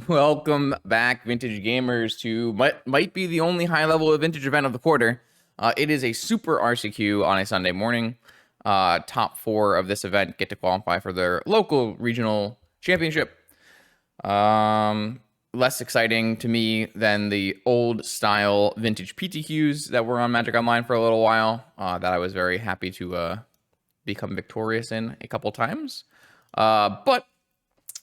Welcome back, Vintage Gamers, to might be the only high-level Vintage event of the quarter. It is a Super RCQ on a Sunday morning. Top 4 of this event get to qualify for their local regional championship. Less exciting to me than the old-style Vintage PTQs that were on Magic Online for a little while, that I was very happy to become victorious in a couple times. But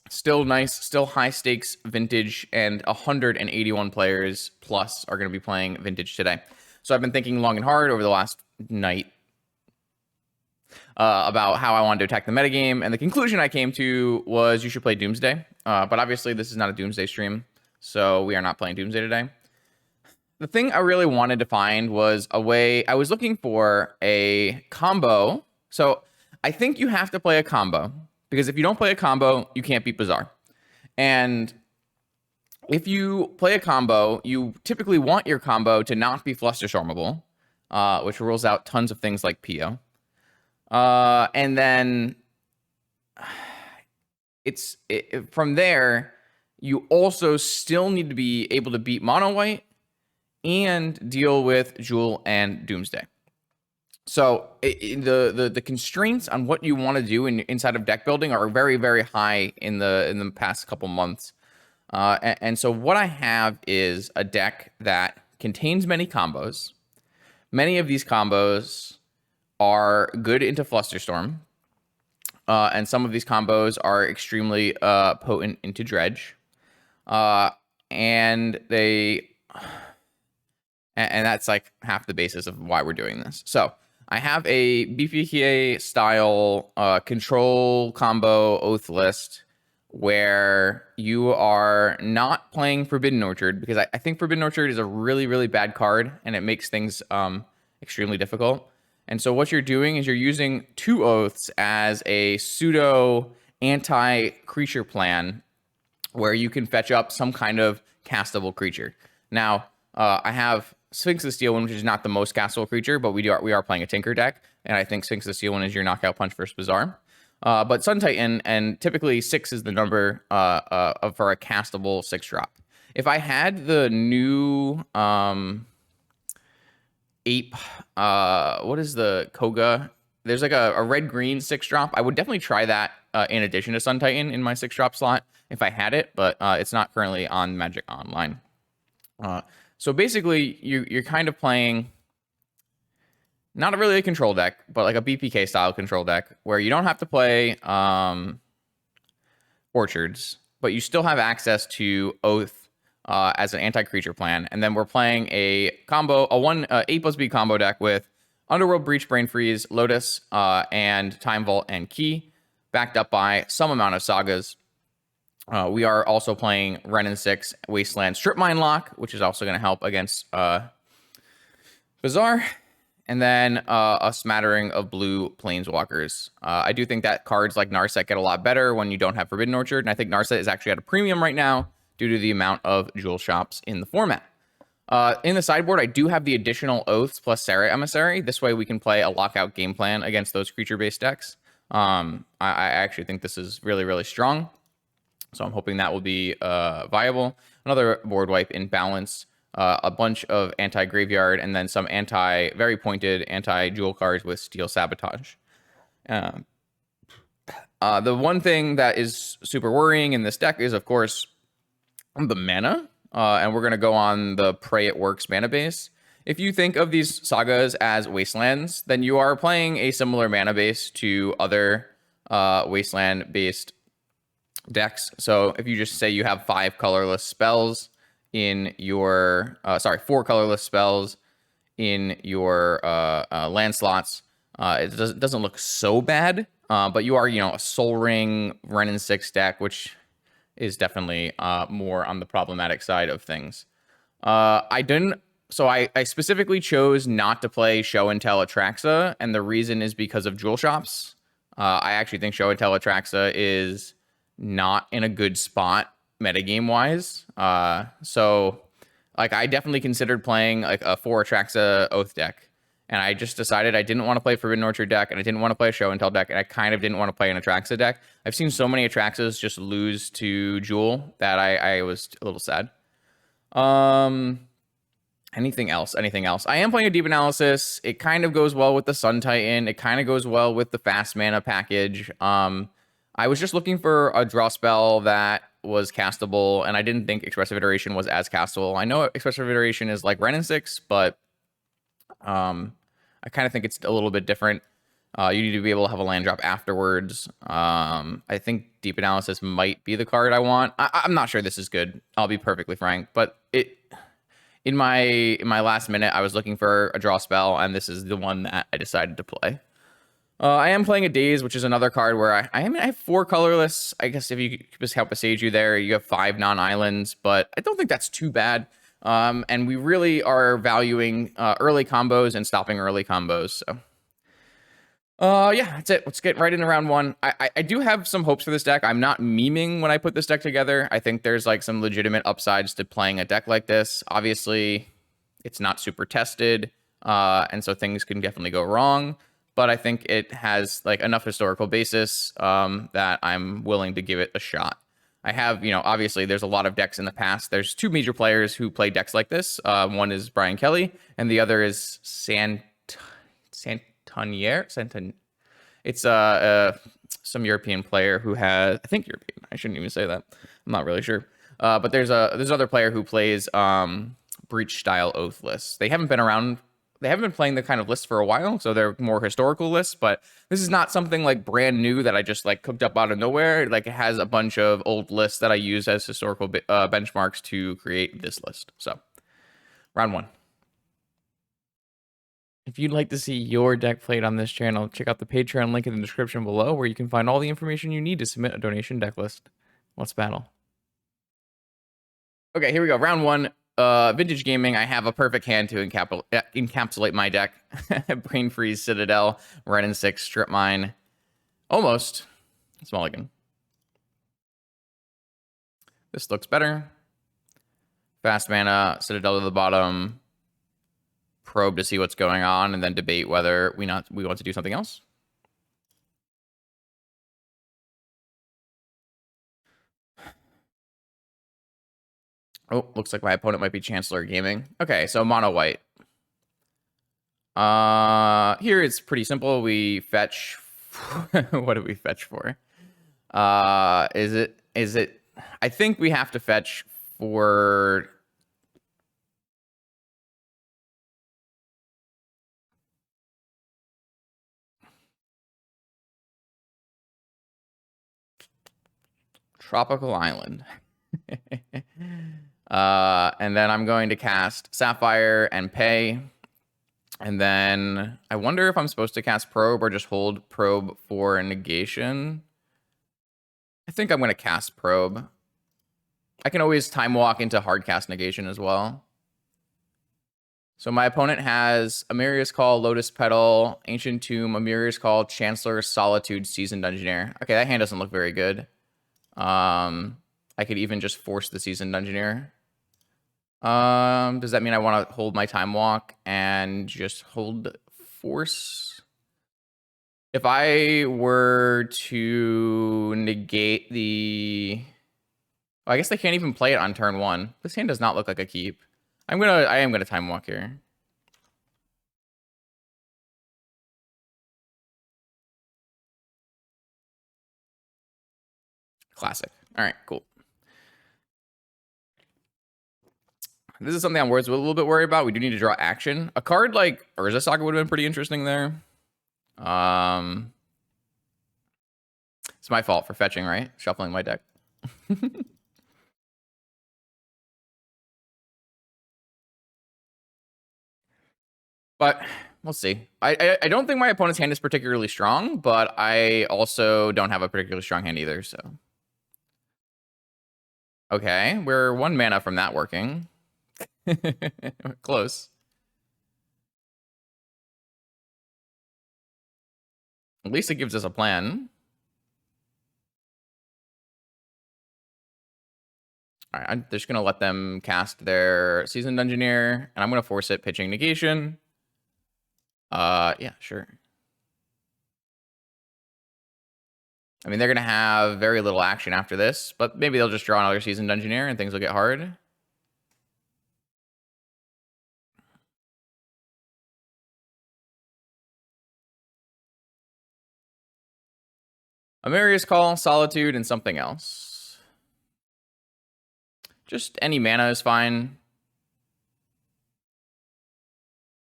still nice, still high stakes Vintage, and 181 players plus are going to be playing Vintage today. So I've been thinking long and hard over the last night about how I wanted to attack the metagame, and the conclusion I came to was you should play Doomsday. But obviously this is not a Doomsday stream, so we are not playing Doomsday today. The thing I really wanted to find was a way. I was looking for a combo. So I think you have to play a combo, because if you don't play a combo, you can't beat Bazaar. And if you play a combo, you typically want your combo to not be Flusterstormable, which rules out tons of things like Pio. And then from there, you also still need to be able to beat Mono White and deal with Jewel and Doomsday. So the constraints on what you want to do inside of deck building are very, very high in the past couple months. And so what I have is a deck that contains many combos. Many of these combos are good into Flusterstorm. And some of these combos are extremely potent into Dredge. And that's like half the basis of why we're doing this. So I have a BPK style control combo oath list where you are not playing Forbidden Orchard, because I think Forbidden Orchard is a really, really bad card and it makes things extremely difficult. And so what you're doing is you're using 2 oaths as a pseudo anti-creature plan where you can fetch up some kind of castable creature. Now, I have Sphinx the Steel One, which is not the most castable creature, but we are playing a Tinker deck, and I think Sphinx the Steel One is your knockout punch versus Bazaar. But Sun Titan, and typically 6 is the number for a castable 6-drop. If I had the new ape, what is the Koga? There's like a red-green 6-drop. I would definitely try that in addition to Sun Titan in my 6-drop slot if I had it, but it's not currently on Magic Online. So basically, you're kind of playing not really a control deck, but like a BPK style control deck where you don't have to play Orchards, but you still have access to Oath as an anti-creature plan. And then we're playing a combo, a 8+B combo deck with Underworld Breach, Brain Freeze, Lotus, and Time Vault and Key, backed up by some amount of sagas. We are also playing Wrenn and 6 Wasteland Strip Mine Lock, which is also going to help against Bazaar. And then a smattering of blue Planeswalkers. I do think that cards like Narset get a lot better when you don't have Forbidden Orchard. And I think Narset is actually at a premium right now due to the amount of jewel shops in the format. In the sideboard, I do have the additional Oaths plus Serra Emissary. This way we can play a lockout game plan against those creature-based decks. I actually think this is really, really strong. So I'm hoping that will be viable. Another board wipe in balance, a bunch of anti-graveyard, and then some very pointed anti-jewel cards with Steel Sabotage. The one thing that is super worrying in this deck is, of course, the mana. And we're going to go on the Pray It Works mana base. If you think of these sagas as wastelands, then you are playing a similar mana base to other wasteland-based decks. So if you just say you have 5 colorless spells in your 4 colorless spells in your land slots, it doesn't look so bad, but you are, a Soul Ring Wrenn and 6 deck, which is definitely more on the problematic side of things. I specifically chose not to play Show and Tell Atraxa, and the reason is because of jewel shops. I actually think Show and Tell Atraxa is not in a good spot metagame wise. So like I definitely considered playing like a 4 Atraxa Oath deck. And I just decided I didn't want to play Forbidden Orchard deck, and I didn't want to play a Show and Tell deck, and I kind of didn't want to play an Atraxa deck. I've seen so many Atraxas just lose to Jewel that I was a little sad. Anything else? Anything else? I am playing a Deep Analysis. It kind of goes well with the Sun Titan. It kind of goes well with the fast mana package. I was just looking for a draw spell that was castable, and I didn't think Expressive Iteration was as castable. I know Expressive Iteration is like Ren and 6, but I kind of think it's a little bit different. You need to be able to have a land drop afterwards. I think Deep Analysis might be the card I want. I'm not sure this is good. I'll be perfectly frank, but in my last minute, I was looking for a draw spell, and this is the one that I decided to play. I am playing a Daze, which is another card where I have 4 colorless. I guess if you just help a Sage you there, you have 5 non-islands, but I don't think that's too bad. And we really are valuing early combos and stopping early combos. So, yeah, that's it. Let's get right into round 1. I do have some hopes for this deck. I'm not memeing when I put this deck together. I think there's like some legitimate upsides to playing a deck like this. Obviously, it's not super tested, and so things can definitely go wrong. But I think it has like enough historical basis that I'm willing to give it a shot. I have, obviously there's a lot of decks in the past. There's 2 major players who play decks like this. One is Brian Kelly, and the other is Santonier. It's some European player who has, I think European. I shouldn't even say that. I'm not really sure. But there's another player who plays Breach style Oath lists. They haven't been around. They haven't been playing the kind of lists for a while, so they're more historical lists, but this is not something like brand new that I just like cooked up out of nowhere. Like it has a bunch of old lists that I use as historical benchmarks to create this list. So round 1. If you'd like to see your deck played on this channel, check out the Patreon link in the description below where you can find all the information you need to submit a donation deck list. Let's battle. Okay, here we go. Round 1. Vintage Gaming, I have a perfect hand to encapsulate my deck. Brain Freeze, Citadel, Ren and 6, Strip Mine. Almost. Mulligan. This looks better. Fast mana, Citadel to the bottom. Probe to see what's going on, and then debate whether we want to do something else. Oh, looks like my opponent might be Chancellor Gaming. Okay, so mono white. Here it's pretty simple. We fetch. What do we fetch for? Is it? I think we have to fetch for. Tropical Island. And then I'm going to cast Sapphire and pay. And then I wonder if I'm supposed to cast Probe or just hold Probe for negation. I think I'm going to cast Probe. I can always time walk into hard cast negation as well. So my opponent has Amirius Call, Lotus Petal, Ancient Tomb, Amirius Call, Chancellor, Solitude, Seasoned Dungeoneer. Okay, that hand doesn't look very good. I could even just force the Seasoned Dungeoneer. Does that mean I want to hold my time walk and just hold force? If I were to negate the... Oh, I guess they can't even play it on turn 1. This hand does not look like a keep. I am gonna time walk here. Classic. All right, cool. This is something I'm a little bit worried about. We do need to draw action. A card like Urza Saga would have been pretty interesting there. It's my fault for fetching, right? Shuffling my deck. But we'll see. I don't think my opponent's hand is particularly strong, but I also don't have a particularly strong hand either, so. Okay, we're 1 mana from that working. Close. At least it gives us a plan. All right, I'm just going to let them cast their Seasoned Dungeoneer, and I'm going to force it pitching negation. Yeah, sure. I mean, they're going to have very little action after this, but maybe they'll just draw another Seasoned Engineer and things will get hard. Amarius Call, Solitude, and something else. Just any mana is fine.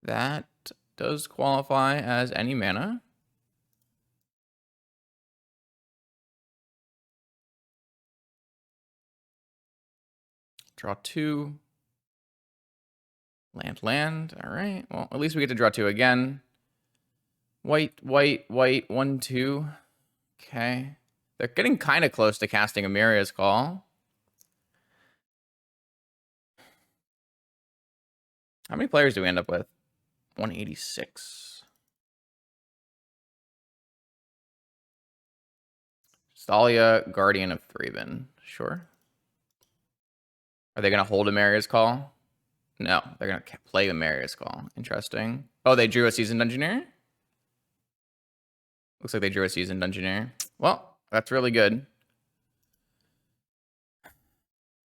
That does qualify as any mana. Draw 2. Land. All right. Well, at least we get to draw 2 again. White, 1, 2. Okay. They're getting kind of close to casting Amaria's Call. How many players do we end up with? 186. Thalia, Guardian of Thraben. Sure. Are they going to hold Amaria's Call? No, they're going to play Amaria's Call. Interesting. Oh, they drew a Seasoned Engineer? Looks like they drew a Seasoned Engineer. Well, that's really good.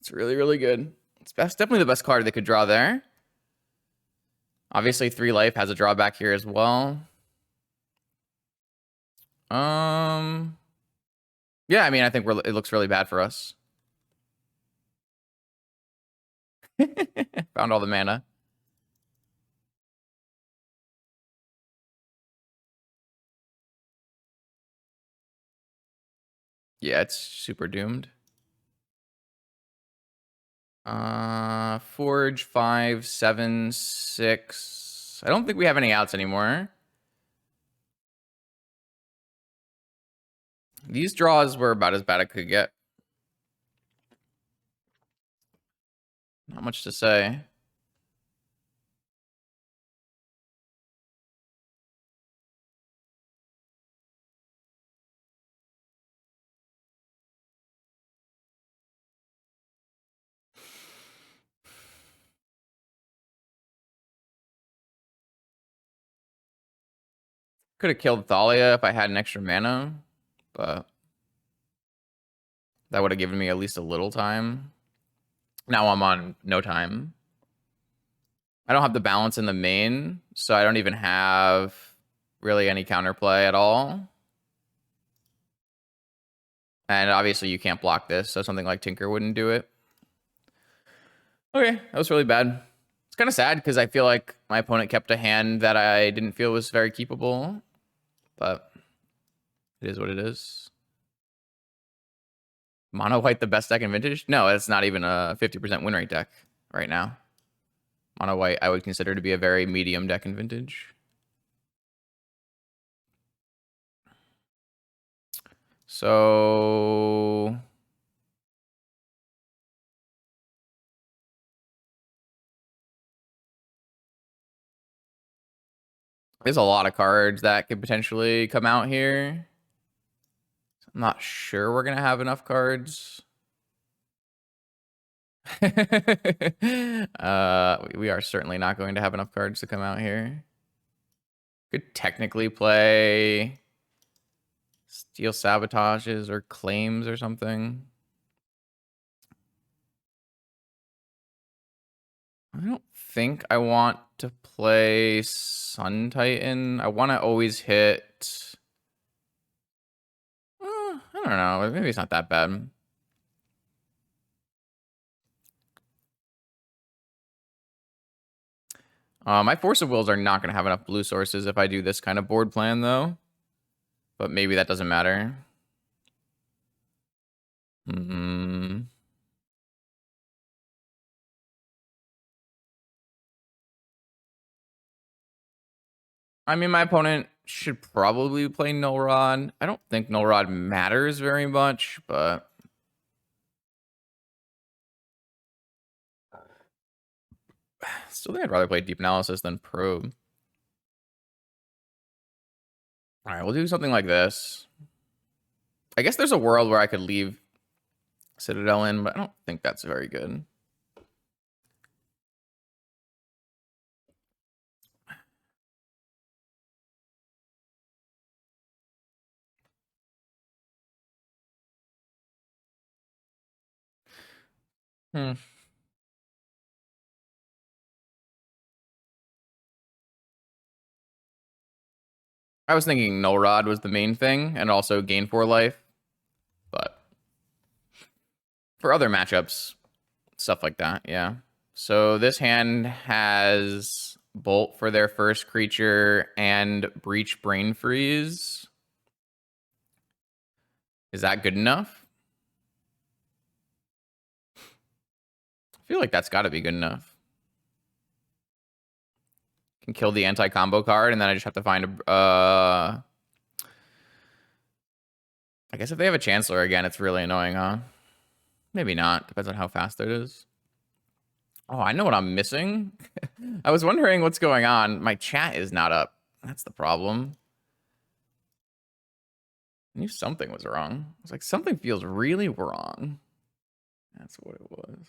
It's really, really good. It's definitely the best card they could draw there. Obviously, 3 life has a drawback here as well. Yeah, I mean, I think it looks really bad for us. Found all the mana. Yeah, it's super doomed. Forge 5, 7, 6. I don't think we have any outs anymore. These draws were about as bad as I could get. Not much to say. Could have killed Thalia if I had an extra mana, but that would have given me at least a little time. Now I'm on no time. I don't have the balance in the main, so I don't even have really any counterplay at all. And obviously you can't block this, so something like Tinker wouldn't do it. Okay, that was really bad. It's kind of sad because I feel like my opponent kept a hand that I didn't feel was very keepable, but it is what it is. Mono white, the best deck in Vintage? No, it's not even a 50% win rate deck right now. Mono white, I would consider to be a very medium deck in Vintage. So there's a lot of cards that could potentially come out here. I'm not sure we're going to have enough cards. We are certainly not going to have enough cards to come out here. Could technically play Steel Sabotages or Claims or something. I don't think I want to play Sun Titan. I want to always hit... I don't know. Maybe it's not that bad. My Force of Wills are not going to have enough blue sources if I do this kind of board plan, though. But maybe that doesn't matter. I mean, my opponent should probably play Null Rod. I don't think Null Rod matters very much, but... Still think I'd rather play Deep Analysis than Probe. Alright, we'll do something like this. I guess there's a world where I could leave Citadel in, but I don't think that's very good. Hmm. I was thinking Null Rod was the main thing, and also gain 4 life. But for other matchups, stuff like that, yeah. So this hand has Bolt for their first creature and Breach Brain Freeze. Is that good enough? I feel like that's got to be good enough. Can kill the anti-combo card, and then I just have to find a... I guess if they have a Chancellor again, it's really annoying, huh? Maybe not. Depends on how fast it is. Oh, I know what I'm missing. I was wondering what's going on. My chat is not up. That's the problem. I knew something was wrong. I was like, something feels really wrong. That's what it was.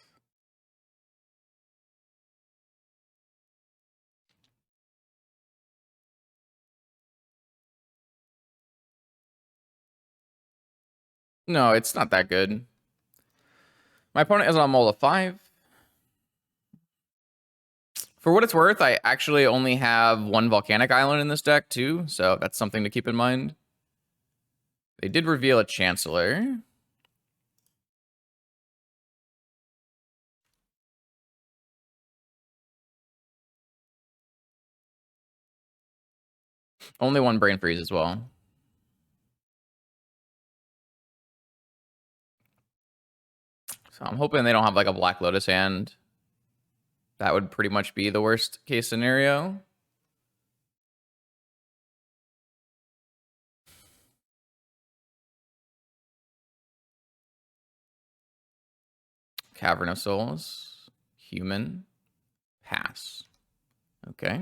No, it's not that good. My opponent is on Mola 5. For what it's worth, I actually only have 1 Volcanic Island in this deck, too, so that's something to keep in mind. They did reveal a Chancellor. Only 1 Brain Freeze as well. So I'm hoping they don't have like a Black Lotus hand. That would pretty much be the worst case scenario. Cavern of Souls. Human. Pass. Okay.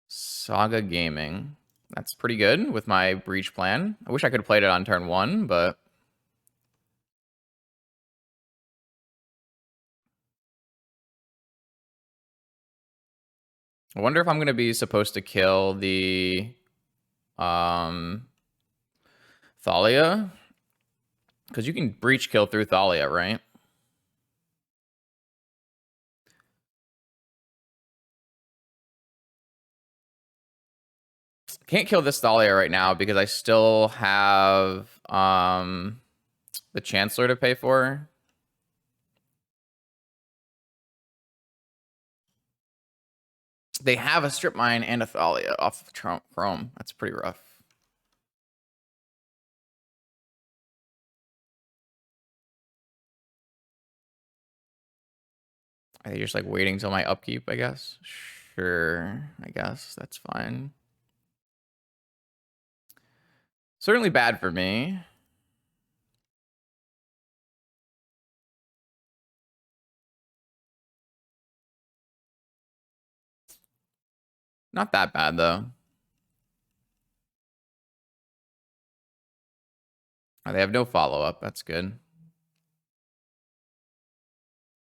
Saga Gaming. That's pretty good with my Breach plan. I wish I could have played it on turn 1, but... I wonder if I'm going to be supposed to kill the... Thalia? Because you can Breach kill through Thalia, right? Can't kill this Thalia right now because I still have the Chancellor to pay for. They have a Strip Mine and a Thalia off of Chrome. That's pretty rough. Are they just like waiting till my upkeep, I guess? Sure, I guess. That's fine. Certainly bad for me. Not that bad, though. Oh, they have no follow-up. That's good.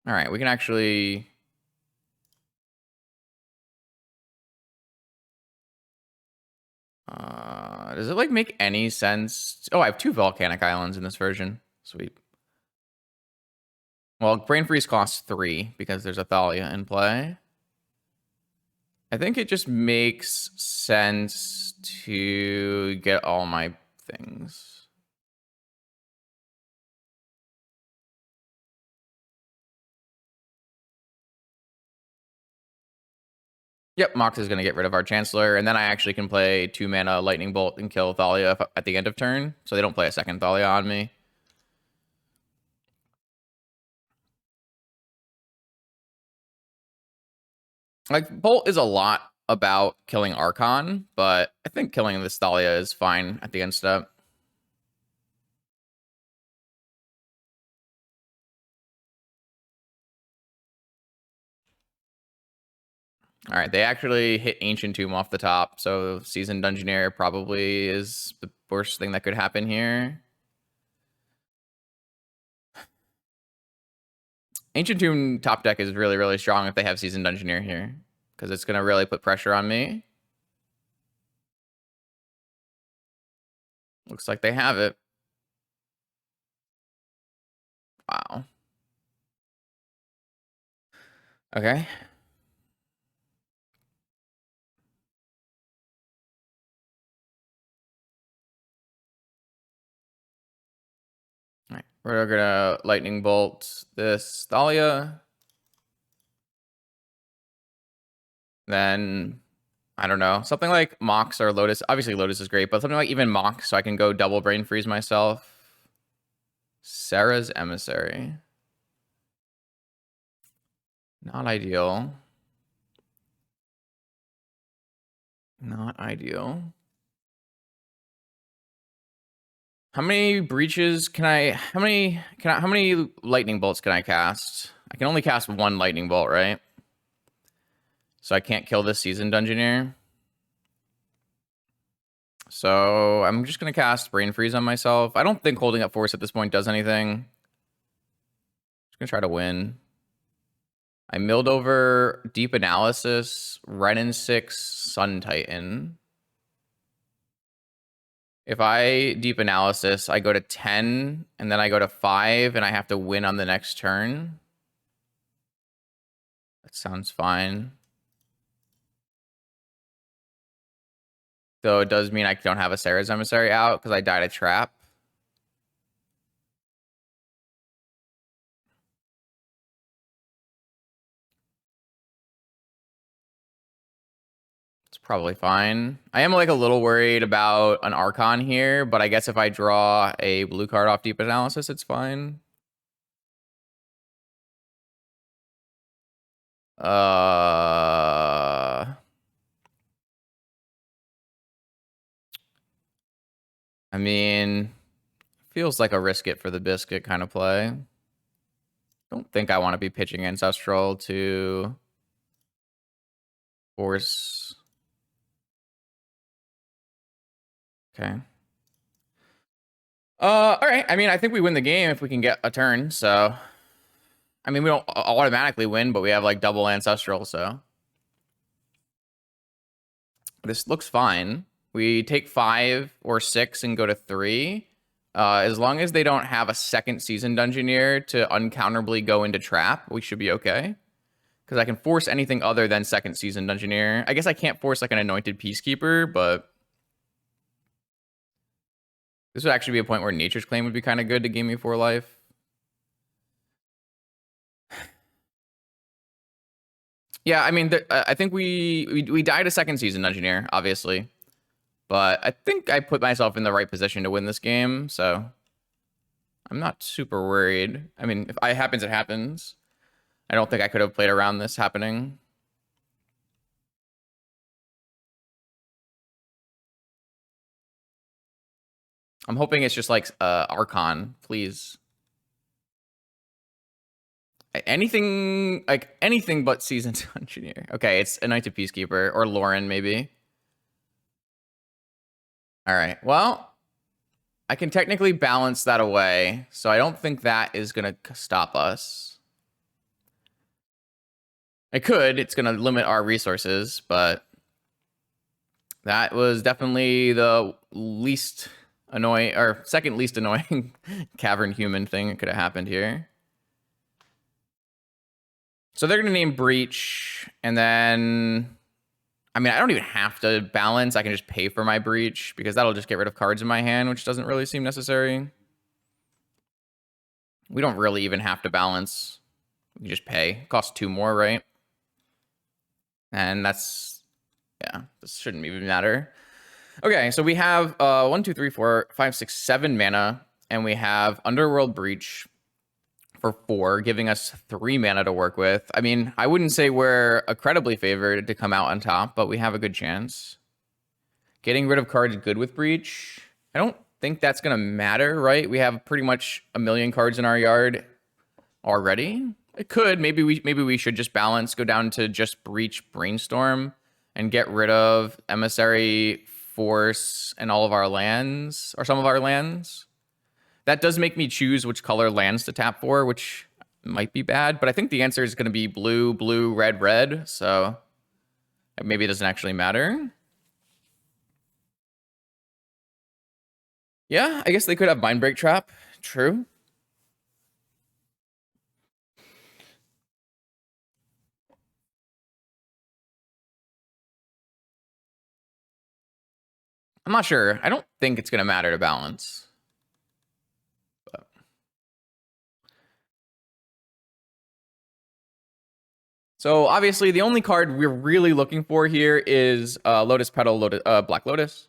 All right, we can actually... does it, like, make any sense? Oh, I have 2 Volcanic Islands in this version. Sweet. Well, Brain Freeze costs 3 because there's a Thalia in play. I think it just makes sense to get all my things. Yep, Mox is going to get rid of our Chancellor, and then I actually can play 2 mana Lightning Bolt and kill Thalia at the end of turn, so they don't play a second Thalia on me. Like, Bolt is a lot about killing Archon, but I think killing this Thalia is fine at the end step. All right, they actually hit Ancient Tomb off the top, so Seasoned Dungeoneer probably is the worst thing that could happen here. Ancient Tomb top deck is really, really strong if they have Seasoned Dungeoneer here, because it's going to really put pressure on me. Looks like they have it. Wow. Okay. All right. We're gonna lightning bolt this Thalia. Then I don't know, something like Mox or Lotus. Obviously Lotus is great, but something like even Mox, so I can go double brain freeze myself. Sarah's Emissary. Not ideal. Not ideal. How many breaches can I? How many lightning bolts can I cast? I can only cast one lightning bolt, right? So I can't kill this seasoned dungeoneer. So I'm just gonna cast brain freeze on myself. I don't think holding up force at this point does anything. Just gonna try to win. I milled over deep analysis, Renin 6, Sun Titan. If I deep analysis, I go to 10 and then I go to 5 and I have to win on the next turn. That sounds fine. Though it does mean I don't have a Sarah's Emissary out because I died a trap. It's probably fine. I am like a little worried about an Archon here, but I guess if I draw a blue card off deep analysis, it's fine. I mean, feels like a risk it for the biscuit kind of play. Don't think I want to be pitching Ancestral to force. Okay. All right. I mean, I think we win the game if we can get a turn. So, I mean, we don't automatically win, but we have like double Ancestral. So, this looks fine. We take 5 or 6 and go to 3. As long as they don't have a second season Dungeoneer to uncounterably go into trap, we should be okay. Because I can force anything other than second season Dungeoneer. I guess I can't force like an anointed Peacekeeper, but this would actually be a point where Nature's Claim would be kind of good to gain me 4 life. Yeah, I mean, I think we died a second season Dungeoneer, obviously. But I think I put myself in the right position to win this game, so I'm not super worried. I mean, if it happens, it happens. I don't think I could have played around this happening. I'm hoping it's just like Archon, please. Anything but seasoned engineer. Okay, it's a Knight of Peacekeeper or Lauren maybe. All right. Well, I can technically balance that away, so I don't think that is gonna stop us. I could. It's gonna limit our resources, but that was definitely the least annoying or second least annoying cavern human thing that could have happened here. So they're gonna name Breach, and then I mean, I don't even have to balance. I can just pay for my Breach because that'll just get rid of cards in my hand, which doesn't really seem necessary. We don't really even have to balance. We can just pay. It costs 2 more, right? And that's, yeah, this shouldn't even matter. Okay, so we have 1, 2, 3, 4, 5, 6, 7 mana, and we have Underworld Breach for 4, giving us 3 mana to work with. I mean, I wouldn't say we're incredibly favored to come out on top, but we have a good chance. Getting rid of cards good with Breach. I don't think that's going to matter, right? We have pretty much a million cards in our yard already. It could. Maybe we should just balance, go down to just Breach Brainstorm and get rid of Emissary, Force, and all of our lands, or some of our lands. That does make me choose which color lands to tap for, which might be bad, but I think the answer is going to be blue, blue, red, red, so maybe it doesn't actually matter. Yeah, I guess they could have Mindbreak Trap. True. I'm not sure. I don't think it's going to matter to balance. But. So obviously, the only card we're really looking for here is Lotus Petal, Black Lotus.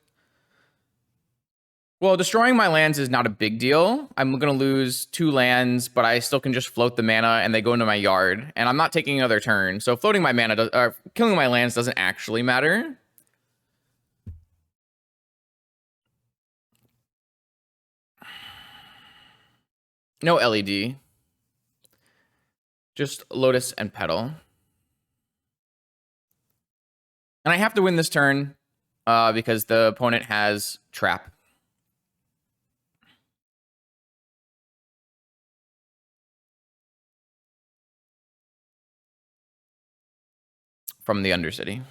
Well, destroying my lands is not a big deal. I'm going to lose 2 lands, but I still can just float the mana and they go into my yard. And I'm not taking another turn. So floating my mana, killing my lands doesn't actually matter. No LED. Just Lotus and Petal. And I have to win this turn because the opponent has Trap. From the Undercity.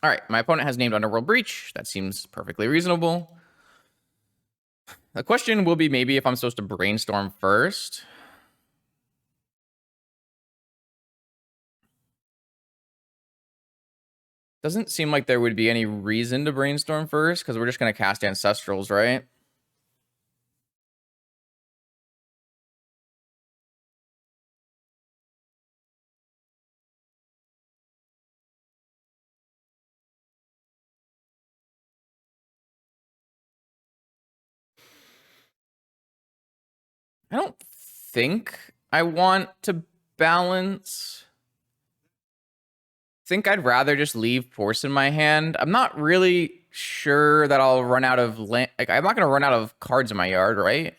All right, my opponent has named Underworld Breach. That seems perfectly reasonable. The question will be maybe if I'm supposed to brainstorm first. Doesn't seem like there would be any reason to brainstorm first because we're just going to cast Ancestrals, right? I don't think I want to balance. I think I'd rather just leave Force in my hand. I'm not really sure that I'll run out of land. Like, I'm not going to run out of cards in my yard, right?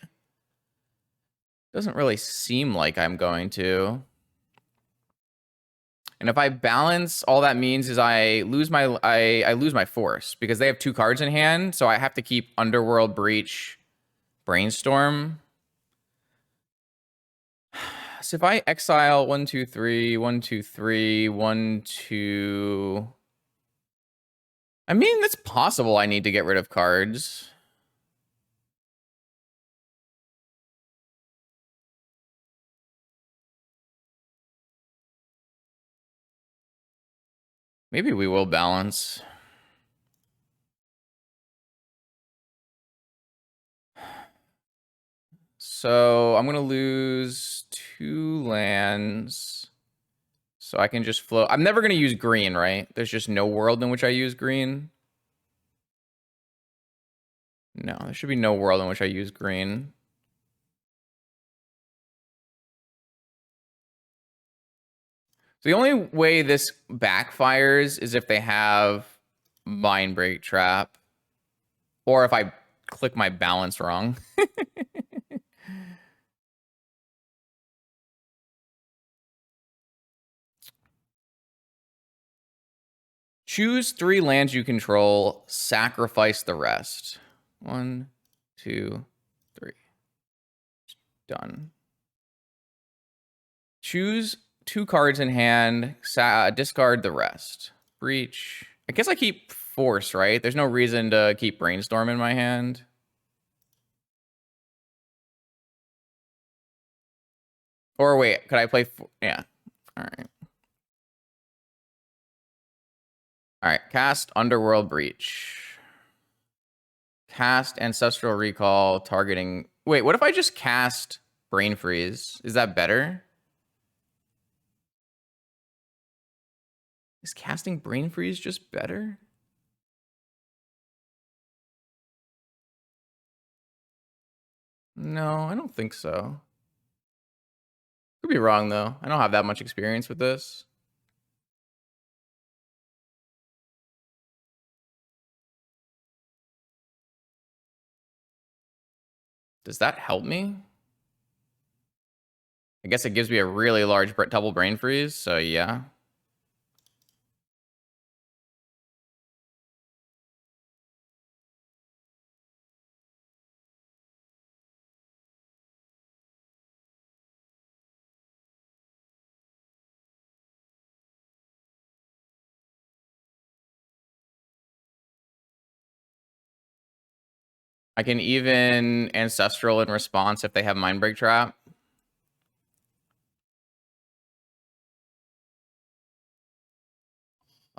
Doesn't really seem like I'm going to. And if I balance, all that means is I lose my Force because they have 2 cards in hand, so I have to keep Underworld Breach, Brainstorm. So if I exile 1, 2, 3, 1, 2, 3, 1, 2. I mean, it's possible I need to get rid of cards. Maybe we will balance. So I'm going to lose 2 lands. So I can just float. I'm never going to use green, right? There's just no world in which I use green. No, there should be no world in which I use green. So the only way this backfires is if they have Mind Break Trap. Or if I click my balance wrong. Choose 3 lands you control, sacrifice the rest. 1, 2, 3. Done. Choose 2 cards in hand, discard the rest. Breach. I guess I keep Force, right? There's no reason to keep Brainstorm in my hand. Or wait, could I play? Yeah. All right. All right. Cast Underworld Breach. Cast Ancestral Recall targeting. Wait, what if I just cast Brain Freeze? Is that better? Is casting Brain Freeze just better? No, I don't think so. Could be wrong, though. I don't have that much experience with this. Does that help me? I guess it gives me a really large double Brain Freeze, so yeah. I can even Ancestral in response if they have Mindbreak Trap.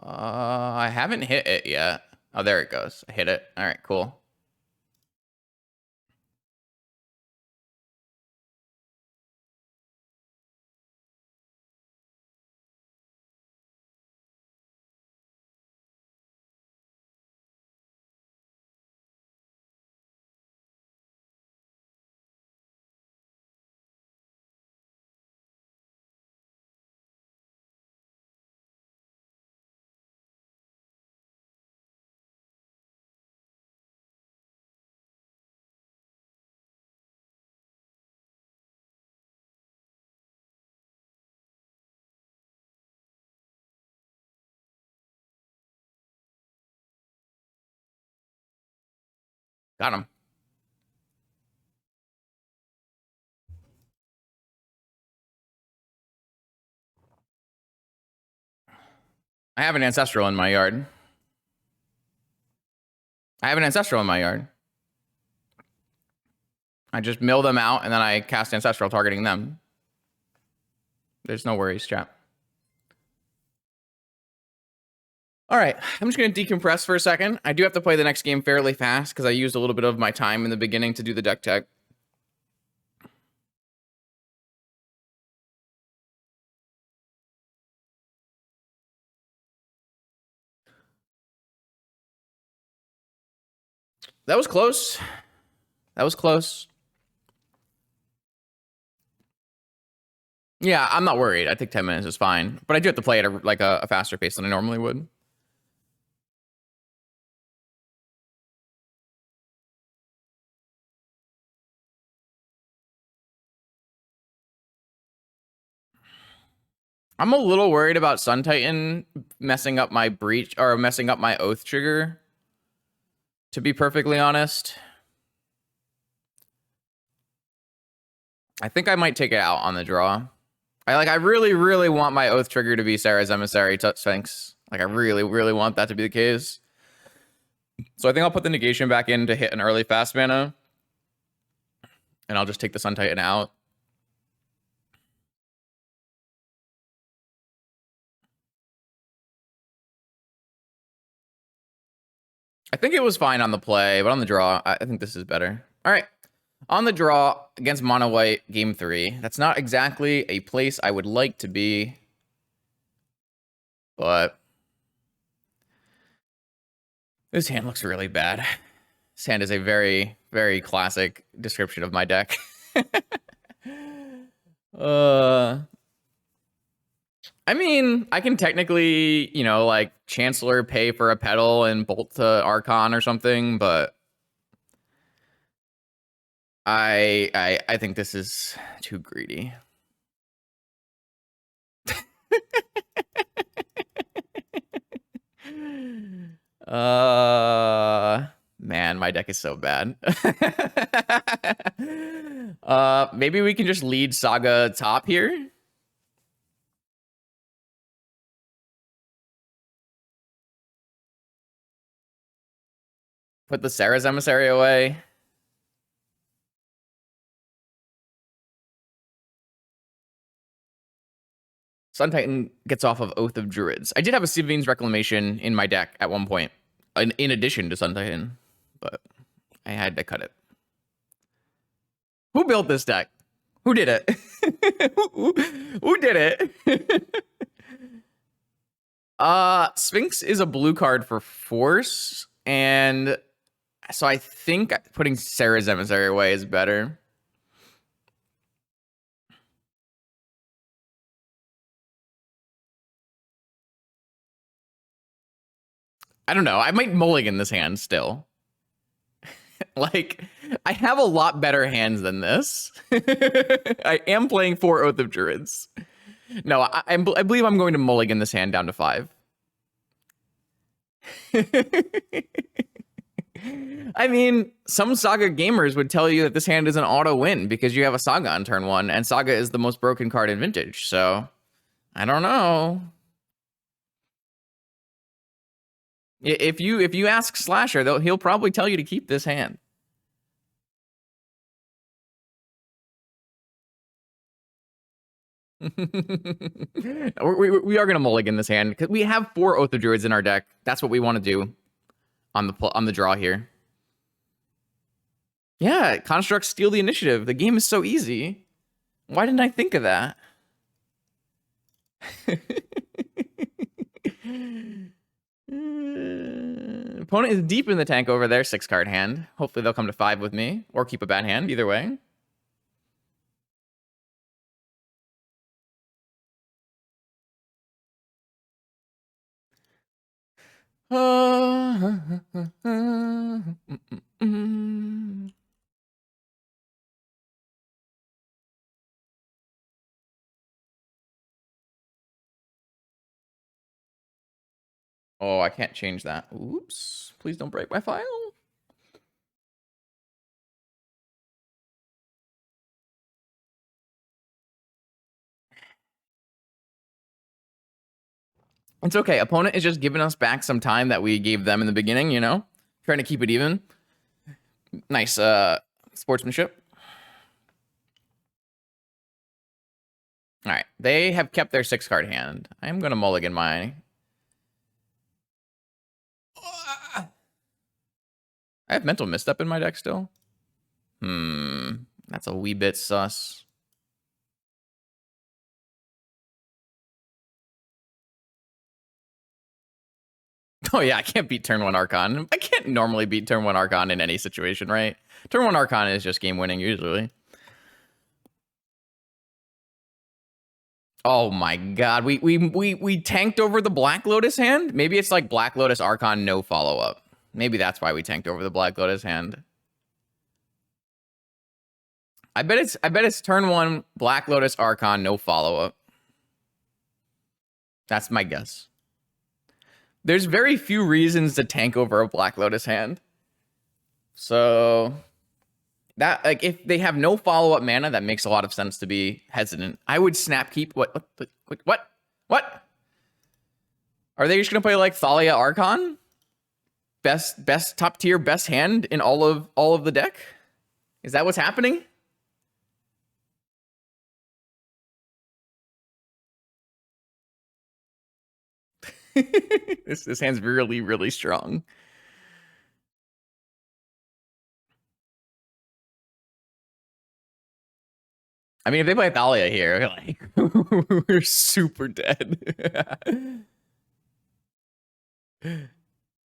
I haven't hit it yet. Oh, there it goes. I hit it. All right, cool. Got him. I have an Ancestral in my yard. I have an Ancestral in my yard. I just mill them out, and then I cast Ancestral targeting them. There's no worries, chat. All right, I'm just going to decompress for a second. I do have to play the next game fairly fast because I used a little bit of my time in the beginning to do the deck tech. That was close. That was close. Yeah, I'm not worried. I think 10 minutes is fine. But I do have to play at a faster pace than I normally would. I'm a little worried about Sun Titan messing up my breach or messing up my oath trigger, to be perfectly honest. I think I might take it out on the draw. I really, really want my oath trigger to be Sarah's Emissary Sphinx. Like, I really, really want that to be the case. So I think I'll put the negation back in to hit an early fast mana. And I'll just take the Sun Titan out. I think it was fine on the play, but on the draw, I think this is better. All right. On the draw against Mono White, game 3. That's not exactly a place I would like to be. But this hand looks really bad. This hand is a very, very classic description of my deck. I mean, I can technically, you know, like Chancellor pay for a pedal and bolt to Archon or something, but I think this is too greedy. Man, my deck is so bad. Maybe we can just lead Saga top here. Put the Sarah's Emissary away. Sun Titan gets off of Oath of Druids. I did have a Sivin's Reclamation in my deck at one point, in addition to Sun Titan, but I had to cut it. Who built this deck? Who did it? Who did it? Sphinx is a blue card for Force, and so I think putting Sarah's Emissary away is better. I don't know. I might mulligan this hand still. Like, I have a lot better hands than this. I am playing 4 Oath of Druids. No, I believe I'm going to mulligan this hand down to 5. I mean, some Saga gamers would tell you that this hand is an auto win because you have a Saga on turn 1, and Saga is the most broken card in Vintage, so I don't know. If you ask Slasher, though, he'll probably tell you to keep this hand. We are gonna mulligan this hand because we have 4 Oath of Druids in our deck. That's what we want to do on the draw here. Yeah, constructs steal the initiative. The game is so easy. Why didn't I think of that? Opponent is deep in the tank over there. 6-card hand. Hopefully they'll come to 5 with me or keep a bad hand. Either way. Oh, I can't change that. Oops. Please don't break my file. It's okay. Opponent is just giving us back some time that we gave them in the beginning, you know? Trying to keep it even. Nice sportsmanship. All right. They have kept their 6-card hand. I'm going to mulligan my... I have mental misstep in my deck still. That's a wee bit sus. Oh yeah, I can't beat turn 1 Archon. I can't normally beat turn 1 Archon in any situation, right? Turn 1 Archon is just game winning usually. Oh my god, we tanked over the Black Lotus hand? Maybe it's like Black Lotus Archon no follow-up. Maybe that's why we tanked over the Black Lotus hand. I bet it's turn 1 Black Lotus Archon no follow-up. That's my guess. There's very few reasons to tank over a Black Lotus hand. So that, like, if they have no follow-up mana, that makes a lot of sense to be hesitant. I would snap keep. What? Are they just gonna play like Thalia Archon? Best top tier, best hand in all of the deck? Is that what's happening? This hand's really, really strong. I mean, if they play Thalia here, like, we're super dead.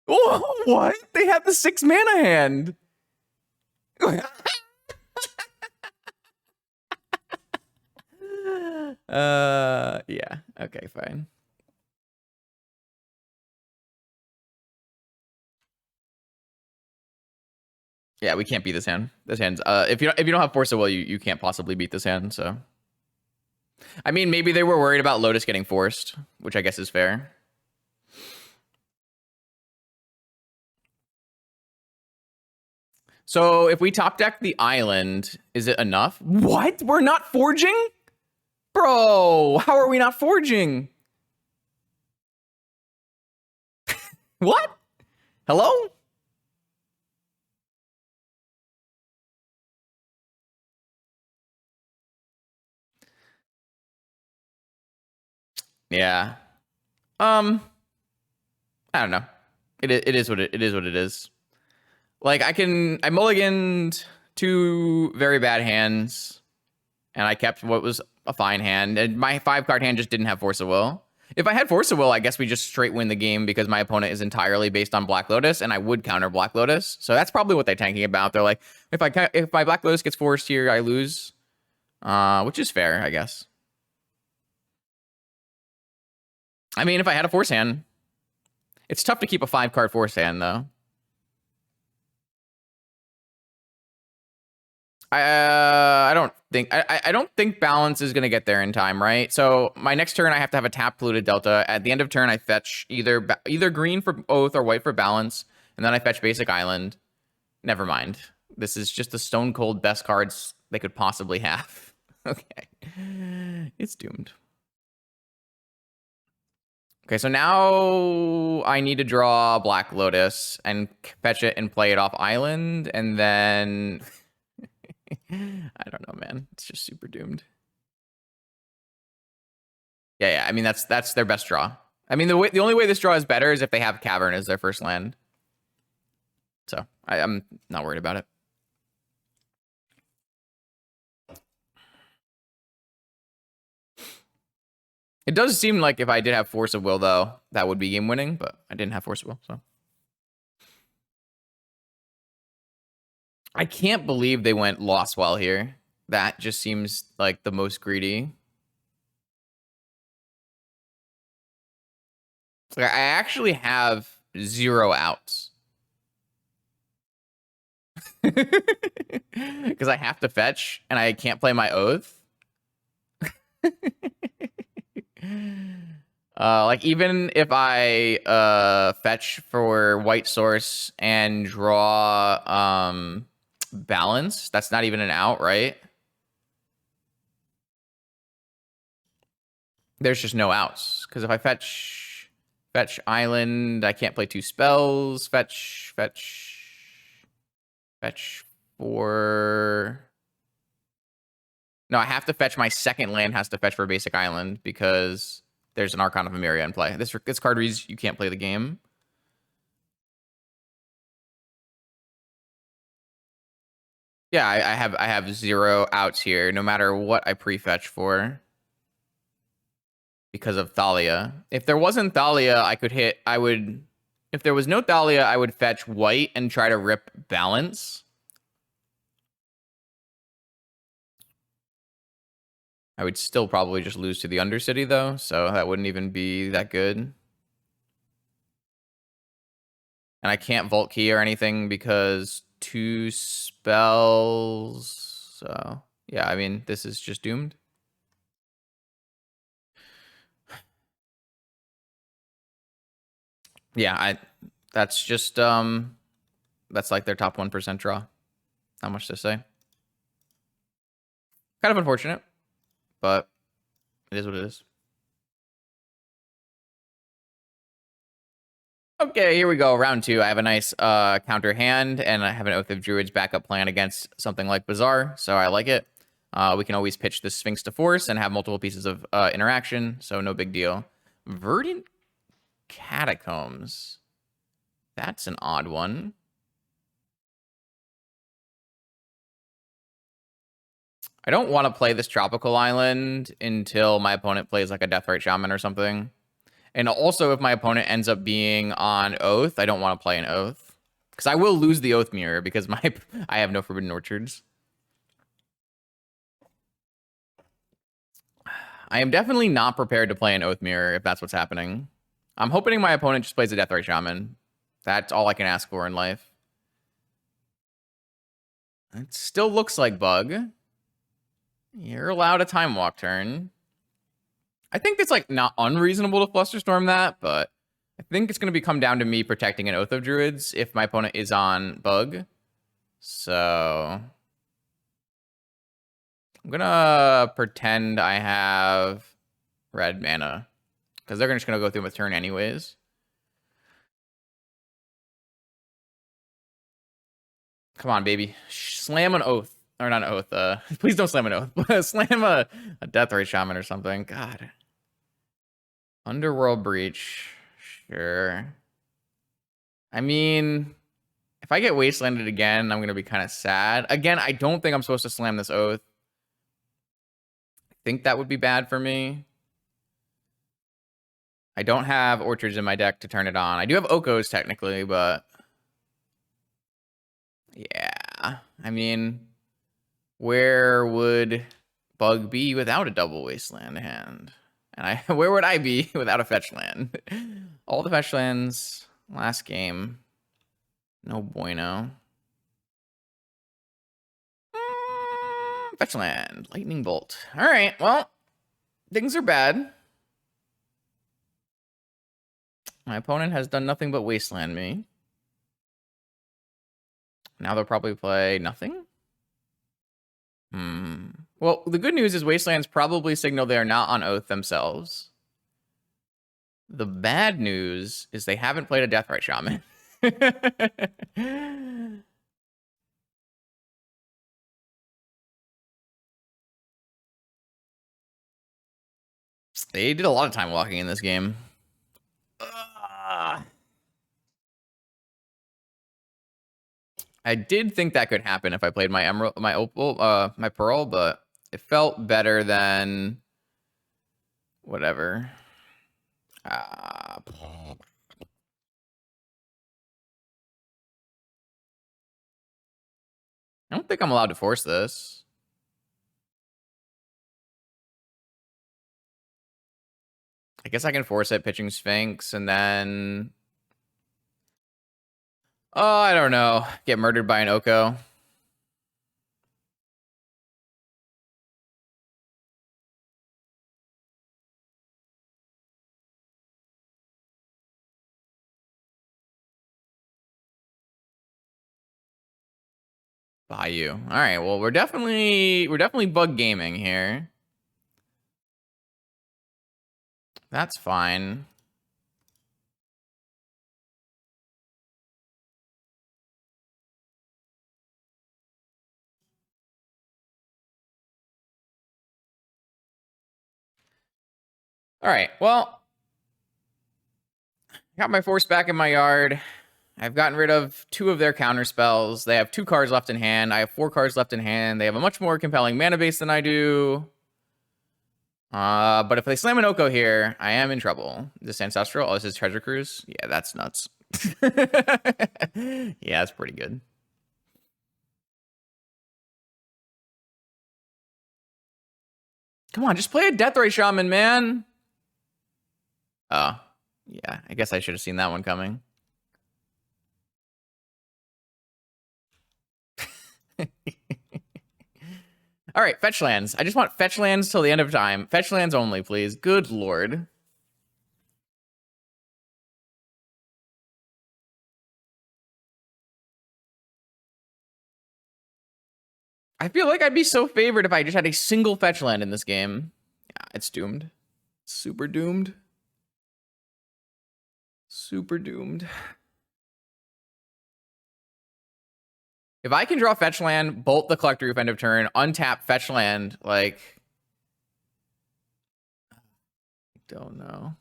Oh, what? They have the 6 mana hand. Yeah. Okay, fine. Yeah, we can't beat this hand. This hand's if you don't have Force of Will, you can't possibly beat this hand, so. I mean, maybe they were worried about Lotus getting forced, which I guess is fair. So if we top deck the island, is it enough? What? We're not forging? Bro, how are we not forging? What? Hello? Yeah. I don't know. It is what it is. Like I mulliganed 2 very bad hands, and I kept what was a fine hand, and my 5-card hand just didn't have Force of Will. If I had Force of Will, I guess we just straight win the game because my opponent is entirely based on Black Lotus, and I would counter Black Lotus. So that's probably what they're tanking about. They're like, if my Black Lotus gets forced here, I lose, which is fair, I guess. I mean, if I had a force hand, it's tough to keep a 5-card force hand though. I don't think balance is gonna get there in time, right? So my next turn I have to have a tap polluted delta. At the end of turn I fetch either green for Oath or white for balance, and then I fetch basic island. Never mind. This is just the stone cold best cards they could possibly have. Okay, it's doomed. Okay, so now I need to draw Black Lotus and fetch it and play it off island, and then I don't know, man. It's just super doomed. Yeah. I mean, that's their best draw. I mean, the only way this draw is better is if they have Cavern as their first land. So I'm not worried about it. It does seem like if I did have Force of Will, though, that would be game winning, but I didn't have Force of Will, so. I can't believe they went Lost Well here. That just seems like the most greedy. Like, I actually have 0 outs. Because I have to fetch, and I can't play my Oath. Like, even if I fetch for white source and draw balance, that's not even an out, right? There's just no outs. Because if I fetch island, I can't play 2 spells. Fetch for... No, I have to fetch my second land has to fetch for a basic island because there's an Archon of Emeria in play. This card reads you can't play the game. Yeah, I have 0 outs here, no matter what I prefetch for. Because of Thalia. If there wasn't Thalia, if there was no Thalia, I would fetch white and try to rip balance. I would still probably just lose to the Undercity, though, so that wouldn't even be that good. And I can't Vault Key or anything because 2 spells. So, yeah, I mean, this is just doomed. Yeah, that's just, that's like their top 1% draw. Not much to say. Kind of unfortunate, but it is what it is. Okay, here we go. Round 2. I have a nice counter hand, and I have an Oath of Druids backup plan against something like Bazaar, so I like it. We can always pitch the Sphinx to force and have multiple pieces of interaction, so no big deal. Verdant Catacombs. That's an odd one. I don't want to play this Tropical Island until my opponent plays like a Deathrite Shaman or something. And also, if my opponent ends up being on Oath, I don't want to play an Oath. Because I will lose the Oath Mirror because I have no Forbidden Orchards. I am definitely not prepared to play an Oath Mirror if that's what's happening. I'm hoping my opponent just plays a Deathrite Shaman. That's all I can ask for in life. It still looks like Bug. You're allowed a Time Walk turn. I think it's like not unreasonable to Flusterstorm that, but I think it's going to come down to me protecting an Oath of Druids if my opponent is on Bug. So I'm going to pretend I have red mana because they're just going to go through with turn anyways. Come on, baby. Slam an Oath. Or not an Oath. Please don't slam an Oath. Slam a Deathrite Shaman or something. God. Underworld Breach. Sure. I mean, if I get Wastelanded again, I'm going to be kind of sad. Again, I don't think I'm supposed to slam this Oath. I think that would be bad for me. I don't have Orchards in my deck to turn it on. I do have Okos technically, but... Yeah. I mean, where would Bug be without a double Wasteland hand? And where would I be without a fetch land? All the fetch lands last game. No bueno. Fetch land. Lightning Bolt. All right, well, things are bad. My opponent has done nothing but Wasteland me. Now they'll probably play nothing. Well, the good news is Wastelands probably signal they are not on Oath themselves. The bad news is they haven't played a Deathrite Shaman. They did a lot of time walking in this game. I did think that could happen if I played my Emerald, my Opal, my Pearl, but it felt better than whatever. I don't think I'm allowed to force this. I guess I can force it pitching Sphinx and then... Oh, I don't know. Get murdered by an Oko. Bayou. All right, well, we're definitely bug gaming here. That's fine. All right, well, got my force back in my yard. I've gotten rid of 2 of their counter spells. They have 2 cards left in hand. I have 4 cards left in hand. They have a much more compelling mana base than I do. But if they slam an Oko here, I am in trouble. This Ancestral? Oh, this is Treasure Cruise? Yeah, that's nuts. Yeah, that's pretty good. Come on, just play a Deathray Shaman, man. Oh, yeah, I guess I should have seen that one coming. All right, fetch lands. I just want fetch lands till the end of time. Fetch lands only, please. Good lord. I feel like I'd be so favored if I just had a single fetch land in this game. Yeah, it's doomed. Super doomed. Super doomed. If I can draw fetch land, bolt the Collector Roof end of turn, untap fetch land, like... I don't know.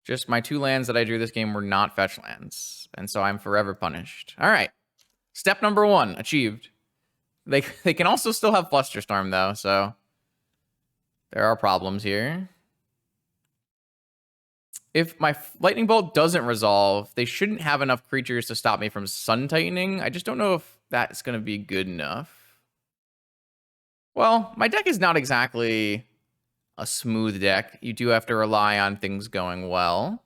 Just my 2 lands that I drew this game were not fetch lands. And so I'm forever punished. All right. Step number 1, achieved. They can also still have Flusterstorm, though, so... There are problems here. If my Lightning Bolt doesn't resolve, they shouldn't have enough creatures to stop me from Sun Tightening. I just don't know if that's going to be good enough. Well, my deck is not exactly a smooth deck. You do have to rely on things going well.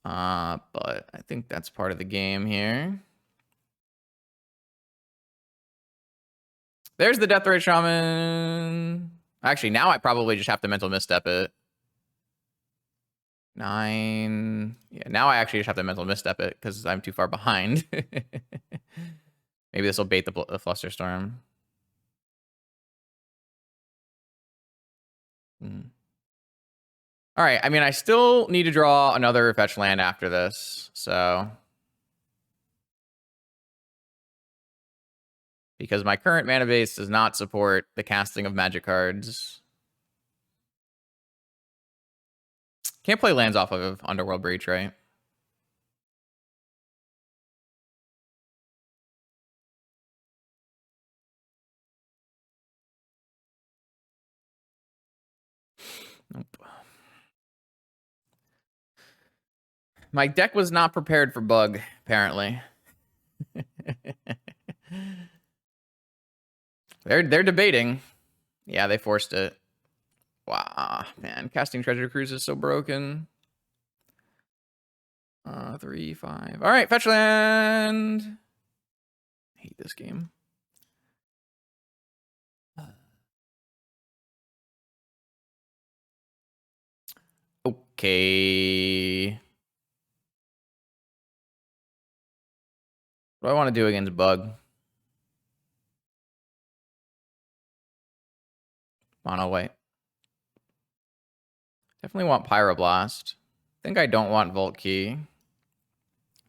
But I think that's part of the game here. There's the Deathray Shaman. Actually, now I probably just have to Mental Misstep it. 9. Yeah, now I actually just have to Mental Misstep it because I'm too far behind. Maybe this will bait the Flusterstorm. All right, I mean, I still need to draw another fetch land after this, so... Because my current mana base does not support the casting of magic cards. Can't play lands off of Underworld Breach, right? Nope. My deck was not prepared for bug, apparently. They're debating. Yeah, they forced it. Wow, man, casting Treasure Cruise is so broken. 3, 5. All right, fetch land. I hate this game. Okay. What do I want to do against bug? Mono white. Definitely want Pyroblast. I think I don't want Volt Key.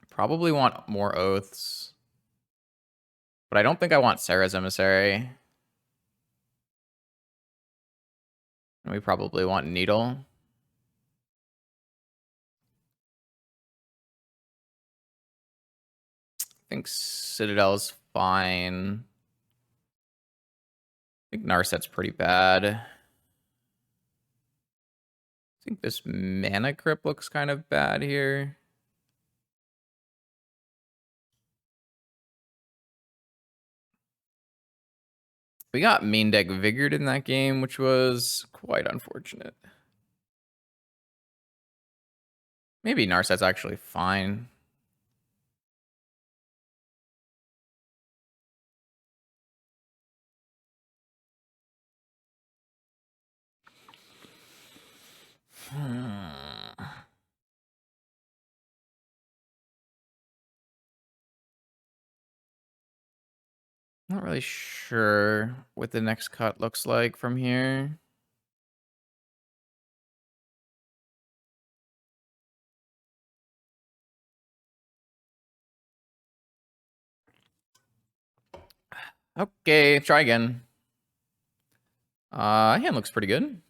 Probably want more Oaths. But I don't think I want Sarah's Emissary. And we probably want Needle. I think Citadel's fine. I think Narset's pretty bad. I think this Mana Crypt looks kind of bad here. We got main deck Vigored in that game, which was quite unfortunate. Maybe Narset's actually fine. Not really sure what the next cut looks like from here. Okay, try again. Hand looks pretty good.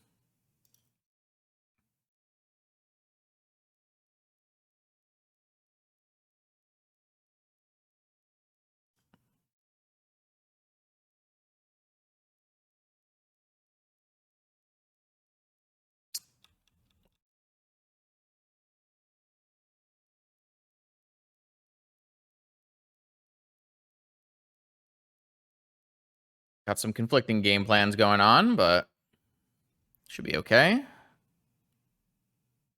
Got some conflicting game plans going on, but should be okay.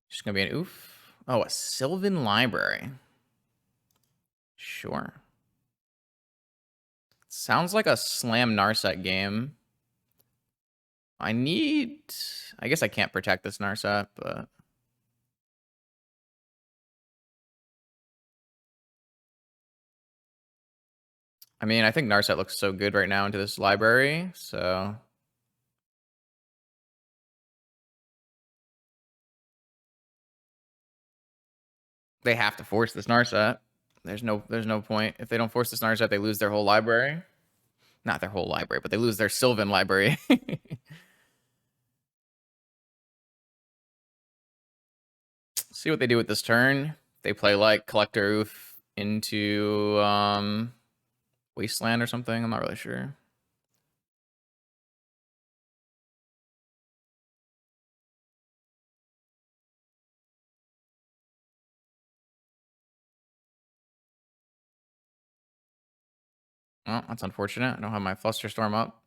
Just gonna be an oof. Oh, a Sylvan Library. Sure. Sounds like a Slam Narset game. I guess I can't protect this Narset, but I mean, I think Narset looks so good right now into this library, so they have to force this Narset. There's no point. If they don't force this Narset, they lose their whole library. Not their whole library, but they lose their Sylvan library. See what they do with this turn. They play like Collector Oof into Wasteland or something. I'm not really sure. Oh, that's unfortunate. I don't have my Flusterstorm up.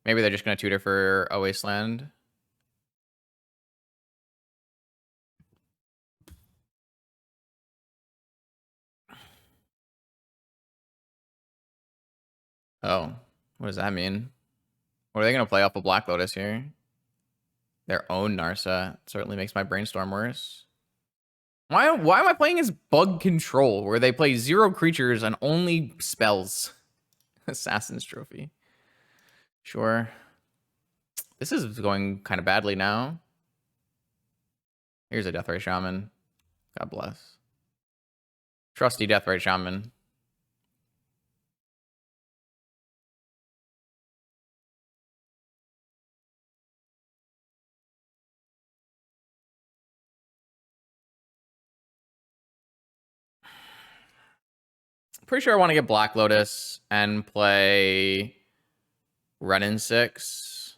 Maybe they're just going to tutor for a Wasteland. Oh, what does that mean? What are they going to play off of Black Lotus here? Their own Narsa certainly makes my brainstorm worse. Why am I playing as Bug Control, where they play 0 creatures and only spells? Assassin's Trophy. Sure. This is going kind of badly now. Here's a Deathray Shaman. God bless. Trusty Deathray Shaman. Pretty sure I want to get Black Lotus and play Renin 6.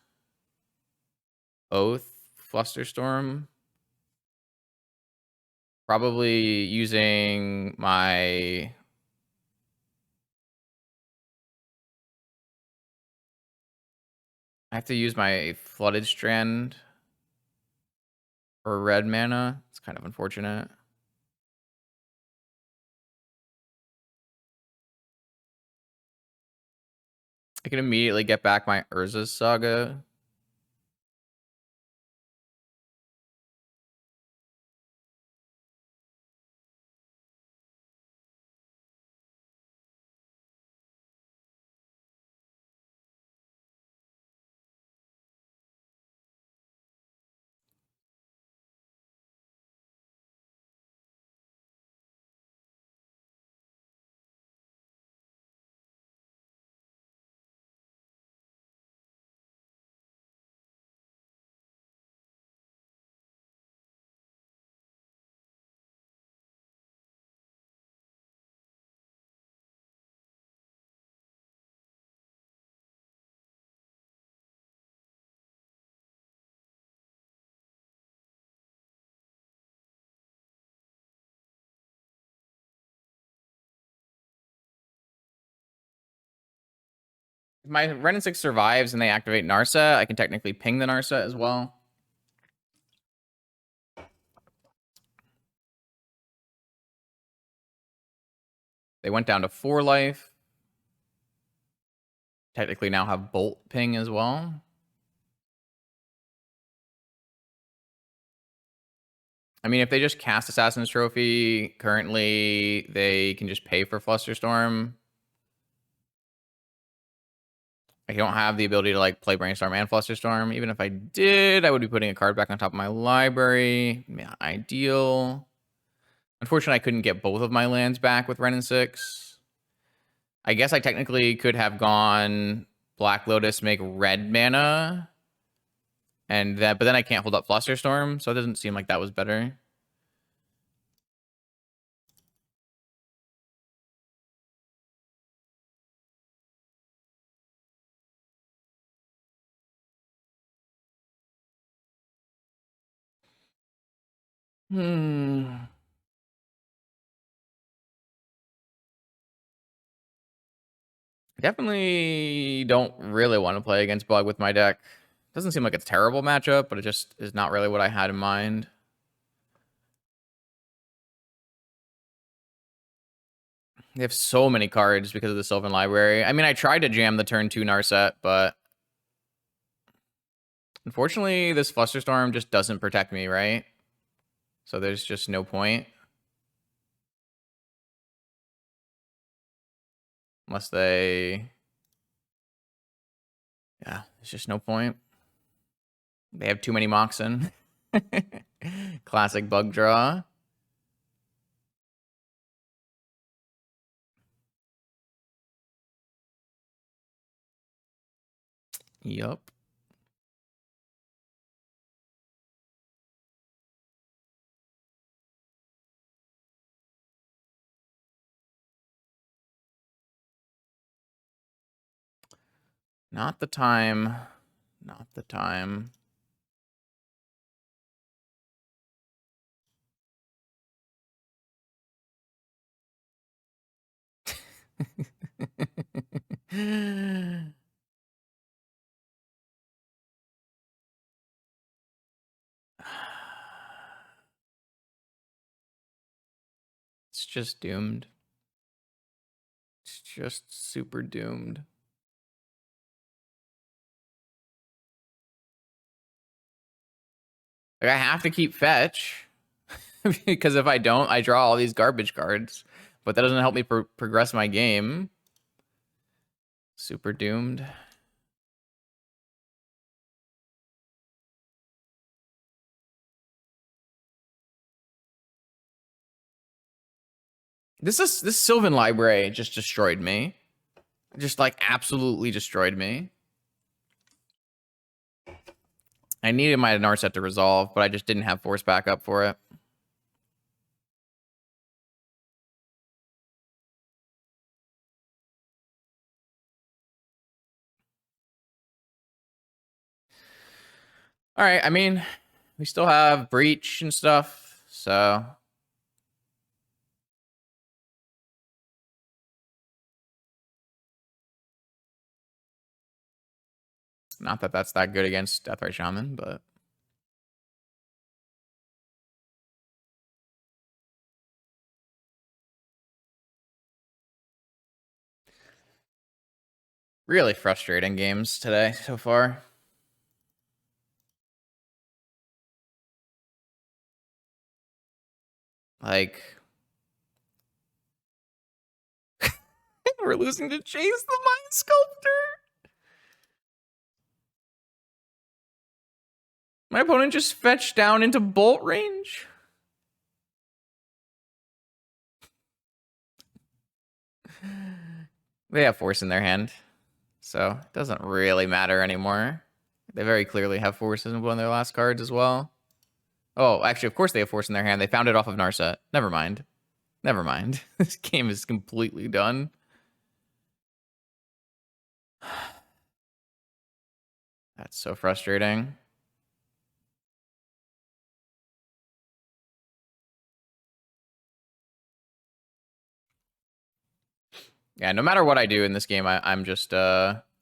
Oath. Flusterstorm. Probably using my... I have to use my Flooded Strand for red mana. It's kind of unfortunate. I can immediately get back my Urza's Saga. If my Ren and 6 survives and they activate Narset, I can technically ping the Narset as well. They went down to 4 life. Technically now have Bolt ping as well. I mean, if they just cast Assassin's Trophy, currently they can just pay for Flusterstorm. I don't have the ability to like play Brainstorm and Flusterstorm. Even if I did, I would be putting a card back on top of my library. Yeah, ideal. Unfortunately, I couldn't get both of my lands back with Ren and 6. I guess I technically could have gone Black Lotus, make red mana, and that, but then I can't hold up Flusterstorm, so it doesn't seem like that was better. Definitely don't really want to play against Bug with my deck. Doesn't seem like it's a terrible matchup, but it just is not really what I had in mind. They have so many cards because of the Sylvan Library. I mean, I tried to jam the turn 2 Narset, but unfortunately, this Flusterstorm just doesn't protect me, right? So there's just no point. Unless they... Yeah, there's just no point. They have too many Moxen. Classic bug draw. Yup. Not the time. Not the time. It's just doomed. It's just super doomed. Like, I have to keep fetch. Because if I don't, I draw all these garbage cards. But that doesn't help me progress my game. Super doomed. This Sylvan Library just destroyed me. Just like absolutely destroyed me. I needed my Narset to resolve, but I just didn't have force backup for it. All right, I mean, we still have Breach and stuff, so... Not that that's that good against Deathray Shaman, but... Really frustrating games today so far. Like... We're losing to Chase the Mind Sculptor! My opponent just fetched down into bolt range? They have force in their hand, so it doesn't really matter anymore. They very clearly have force in one of their last cards as well. Oh, actually, of course they have force in their hand. They found it off of Narset. Never mind. Never mind. This game is completely done. That's so frustrating. Yeah, no matter what I do in this game, I'm just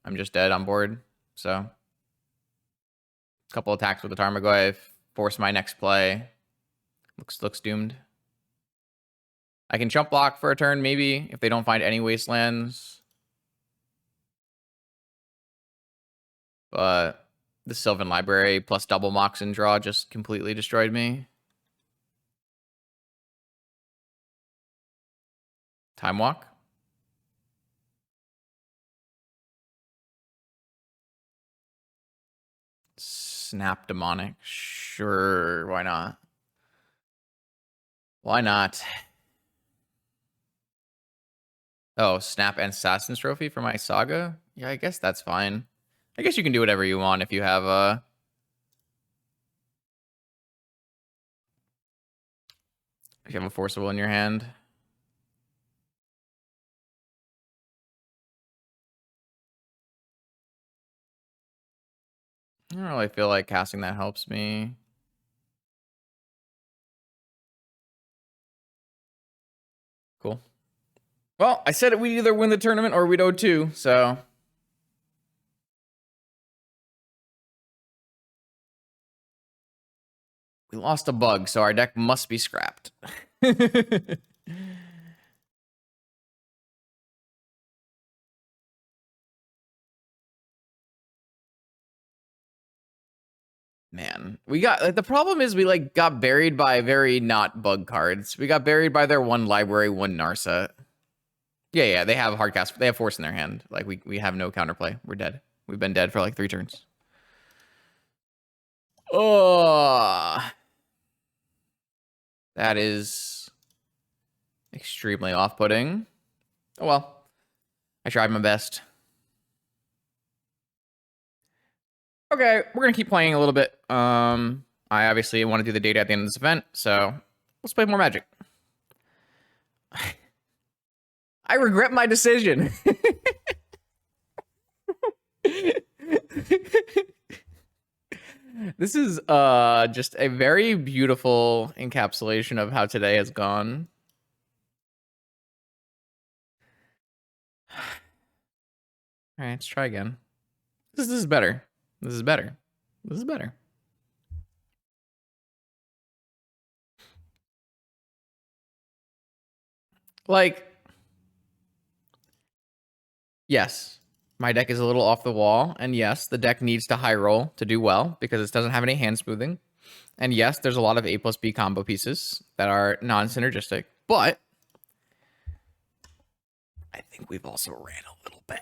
I'm just dead on board. So a couple attacks with the Tarmogoyf, force my next play. Looks doomed. I can chump block for a turn, maybe, if they don't find any wastelands. But the Sylvan Library plus double Moxen draw just completely destroyed me. Time Walk. Snap Demonic. Sure, why not? Why not? Oh, Snap and Assassin's Trophy for my Saga? Yeah, I guess that's fine. I guess you can do whatever you want if you have a Forcible in your hand. I don't really feel like casting that helps me. Cool. Well, I said we'd either win the tournament or we'd 0-2, so. We lost a bug, so our deck must be scrapped. Man, we got like the problem is we like got buried by very not bug cards. We got buried by their one library, one Narset. Yeah, they have hard cast. They have force in their hand. Like we have no counterplay. We're dead. We've been dead for like 3 turns. Oh, that is extremely off-putting. Oh well, I tried my best. Okay, we're gonna keep playing a little bit. I obviously want to do the data at the end of this event, so let's play more Magic. I regret my decision. This is just a very beautiful encapsulation of how today has gone. All right, let's try again. This is better. This is better. This is better. Like, yes, my deck is a little off the wall, and yes, the deck needs to high roll to do well because it doesn't have any hand smoothing. And yes, there's a lot of A plus B combo pieces that are non-synergistic, but I think we've also ran a little bad.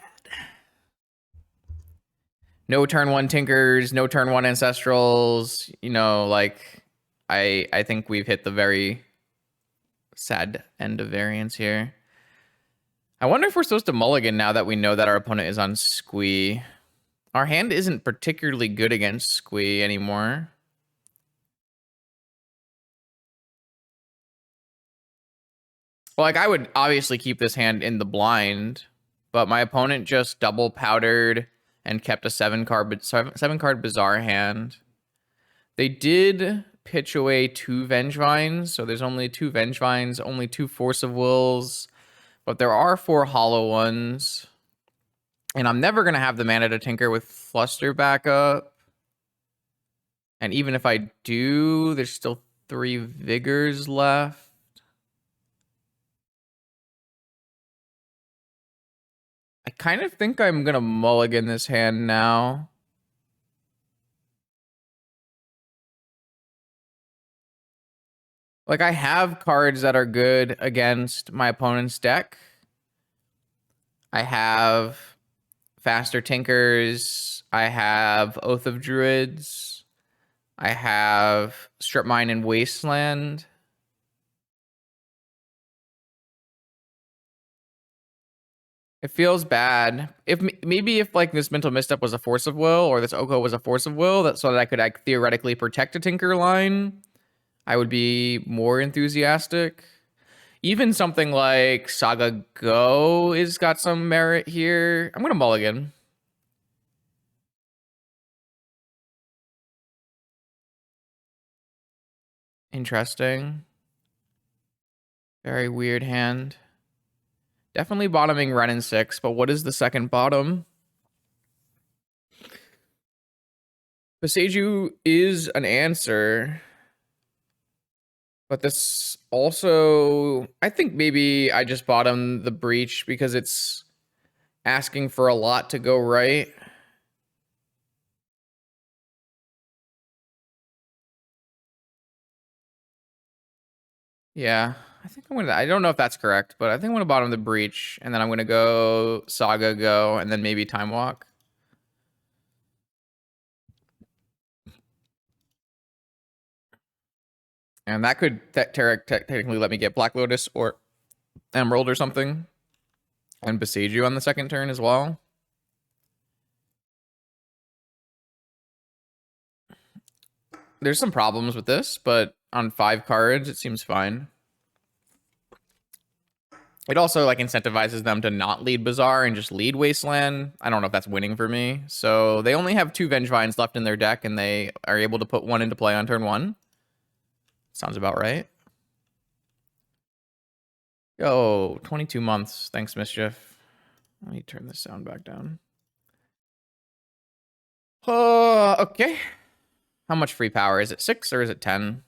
No turn 1 Tinkers, no turn 1 Ancestrals, you know, like, I think we've hit the very sad end of variance here. I wonder if we're supposed to mulligan now that we know that our opponent is on Squee. Our hand isn't particularly good against Squee anymore. Well, like, I would obviously keep this hand in the blind, but my opponent just double powdered and kept a 7-card Bizarre hand. They did pitch away 2 Vengevines, so there's only 2 Vengevines, only 2 Force of Wills, but there are 4 hollow ones. And I'm never going to have the mana to tinker with Fluster backup. And even if I do, there's still 3 Vigors left. I kind of think I'm going to mulligan this hand now. Like, I have cards that are good against my opponent's deck. I have Faster Tinkers. I have Oath of Druids. I have Strip Mine and Wasteland. It feels bad. Maybe if like this Mental Misstep was a Force of Will, or this Oko was a Force of Will, that so that I could like, theoretically protect a Tinker line, I would be more enthusiastic. Even something like Saga Go is got some merit here. I'm gonna mulligan. Interesting. Very weird hand. Definitely bottoming Ren in 6, but what is the second bottom? Beseju is an answer. But this also, I think maybe I just bottom the breach because it's asking for a lot to go right. Yeah, I think I'm gonna. I don't know if that's correct, but I think I'm gonna bottom the breach, and then I'm gonna go Saga go, and then maybe Time Walk. And that could technically let me get Black Lotus or Emerald or something, and besiege you on the second turn as well. There's some problems with this, but on 5 cards, it seems fine. It also like incentivizes them to not lead Bazaar and just lead Wasteland. I don't know if that's winning for me. So they only have 2 Vengevines left in their deck, and they are able to put 1 into play on turn 1. Sounds about right. Yo, 22 months. Thanks, Mischief. Let me turn this sound back down. Okay. How much free power? Is it 6 or is it 10?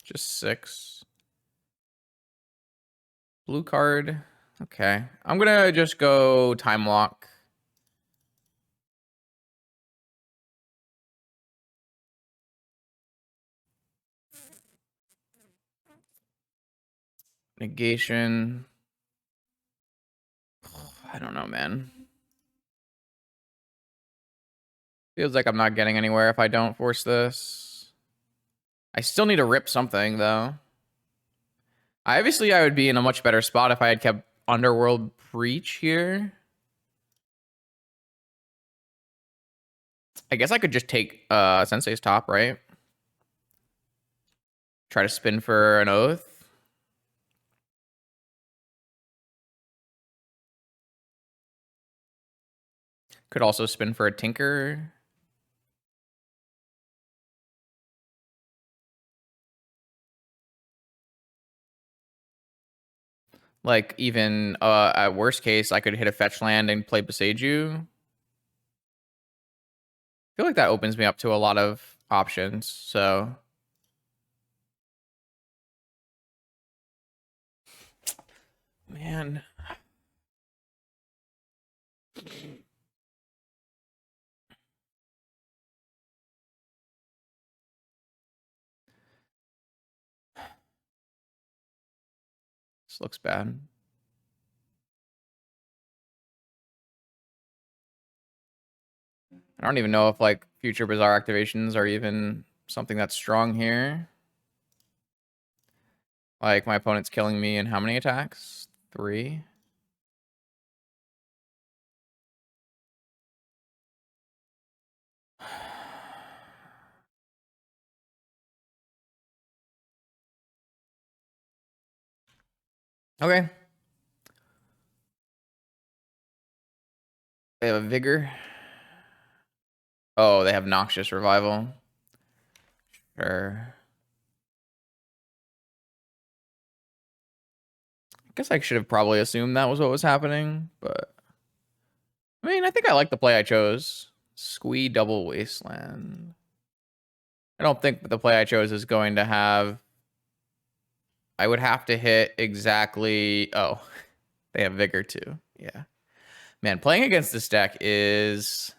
Just 6. Blue card. Okay. I'm gonna just go Time Lock. Negation. I don't know, man. Feels like I'm not getting anywhere if I don't force this. I still need to rip something, though. Obviously, I would be in a much better spot if I had kept Underworld Breach here. I guess I could just take Sensei's top, right? Try to spin for an Oath. Could also spin for a Tinker. Like, even at worst case, I could hit a fetch land and play Beseju. I feel like that opens me up to a lot of options, so... Man. This looks bad. I don't even know if, like, future Bazaar activations are even something that's strong here. Like, my opponent's killing me in how many attacks? 3? Okay. They have a Vigor. Oh, they have Noxious Revival. Sure. I guess I should have probably assumed that was what was happening, but... I mean, I think I like the play I chose. Squee double Wasteland. I don't think the play I chose is going to have... I would have to hit exactly... Oh, they have Vigor too. Yeah. Man, playing against this deck is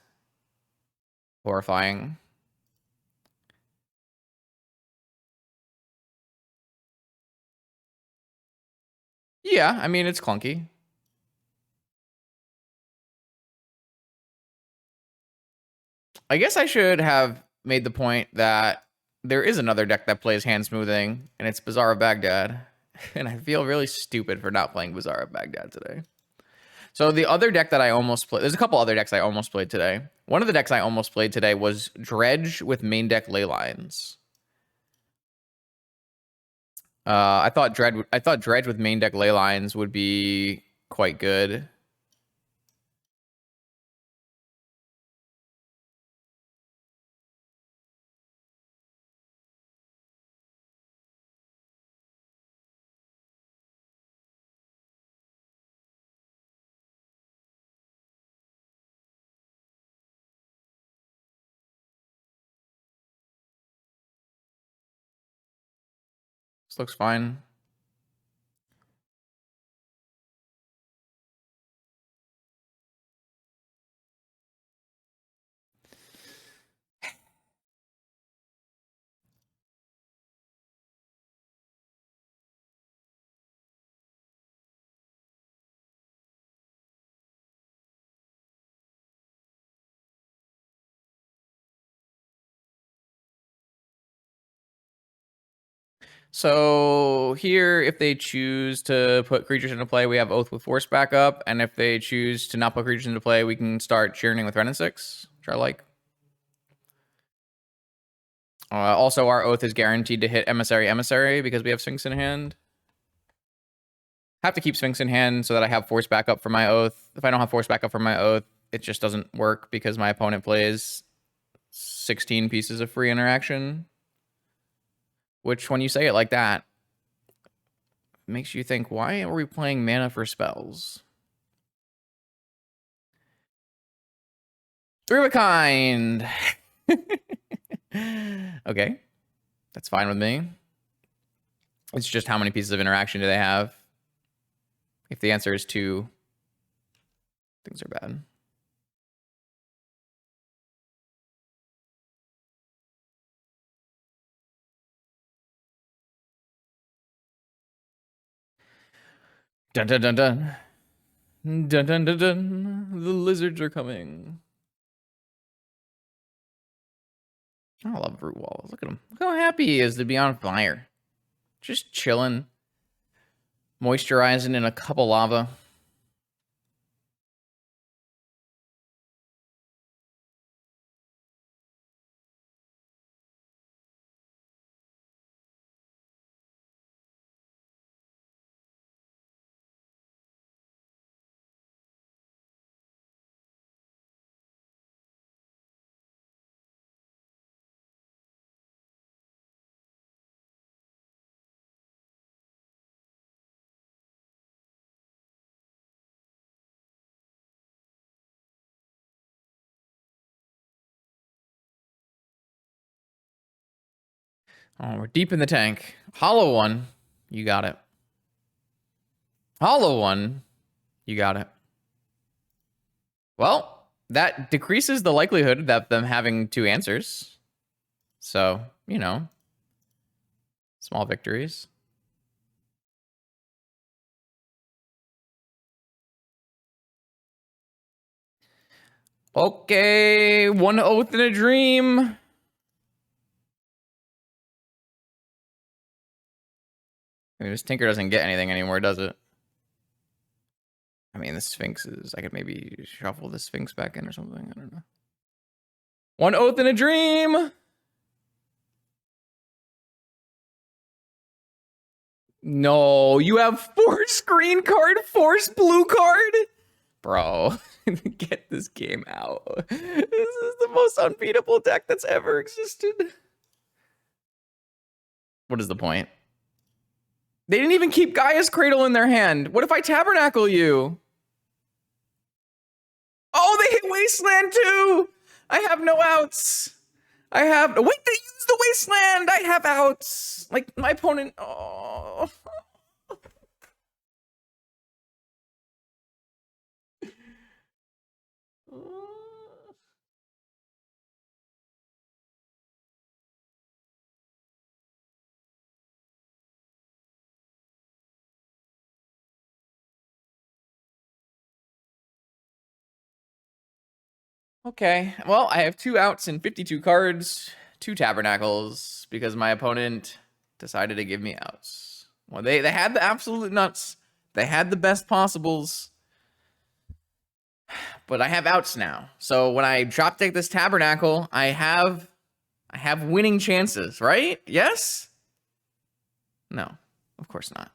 horrifying. Yeah, I mean, it's clunky. I guess I should have made the point that there is another deck that plays hand smoothing, and it's Bazaar of Baghdad. And I feel really stupid for not playing Bazaar of Baghdad today. So the other deck that I almost played, there's a couple other decks I almost played today. One of the decks I almost played today was Dredge with main deck Leylines. I thought Dredge with main deck Leylines would be quite good. This looks fine. So here, if they choose to put creatures into play, we have Oath with Force back up. And if they choose to not put creatures into play, we can start Churning with Ren and 6, which I like. Also, our Oath is guaranteed to hit Emissary because we have Sphinx in hand. Have to keep Sphinx in hand so that I have Force backup for my Oath. If I don't have Force backup for my Oath, it just doesn't work because my opponent plays 16 pieces of free interaction. Which, when you say it like that, makes you think, why are we playing mana for spells? Three of a kind. Okay. That's fine with me. It's just how many pieces of interaction do they have? If the answer is 2, things are bad. Dun dun dun dun. Dun dun dun dun. The lizards are coming. I love Brute Walls. Look at him. Look how happy he is to be on fire. Just chilling. Moisturizing in a cup of lava. Oh, we're deep in the tank. Hollow one. You got it. Hollow one. You got it. Well, that decreases the likelihood that them having 2 answers. So, you know, small victories. Okay, 1 Oath in a Dream. I mean, this Tinker doesn't get anything anymore, does it? I mean, the Sphinx is... I could maybe shuffle the Sphinx back in or something. I don't know. 1 Oath in a Dream! No, you have Force green card, Force blue card? Bro, get this game out. This is the most unbeatable deck that's ever existed. What is the point? They didn't even keep Gaia's Cradle in their hand. What if I Tabernacle you? Oh, they hit Wasteland too! I have no outs. I have... Wait, they used the Wasteland! I have outs! Like, my opponent... Oh... Okay, well, I have 2 outs and 52 cards, 2 Tabernacles, because my opponent decided to give me outs. Well, they had the absolute nuts. They had the best possibles. But I have outs now. So when I drop deck this Tabernacle, I have winning chances, right? Yes? No, of course not.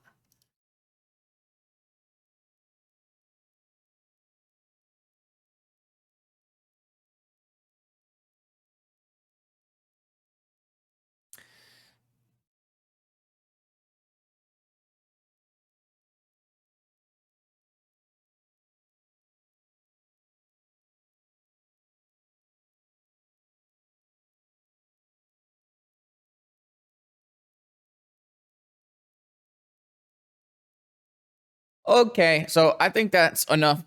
Okay, so I think that's enough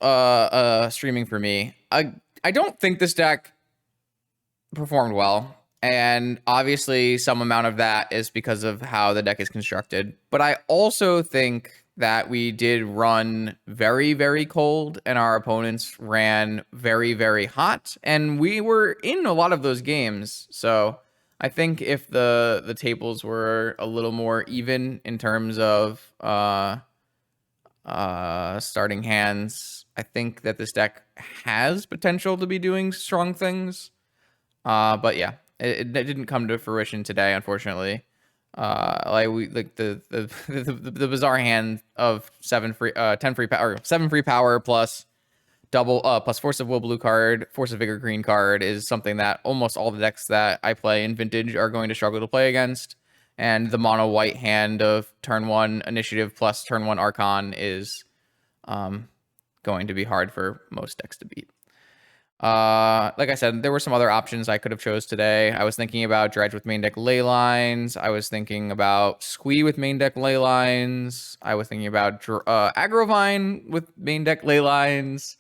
streaming for me. I don't think this deck performed well, and obviously some amount of that is because of how the deck is constructed. But I also think that we did run very, very cold, and our opponents ran very, very hot, and we were in a lot of those games. So I think if the tables were a little more even in terms of starting hands, I think that this deck has potential to be doing strong things. But yeah, it didn't come to fruition today, unfortunately. Like the bizarre hand of 10 free power, 7 free power plus double plus Force of Will blue card, Force of Vigor green card is something that almost all the decks that I play in Vintage are going to struggle to play against. And the mono white hand of turn 1 initiative plus turn 1 Archon is going to be hard for most decks to beat. Like I said, there were some other options I could have chose today. I was thinking about Dredge with main deck ley lines. I was thinking about Squee with main deck ley lines. I was thinking about Agrovine with main deck ley lines.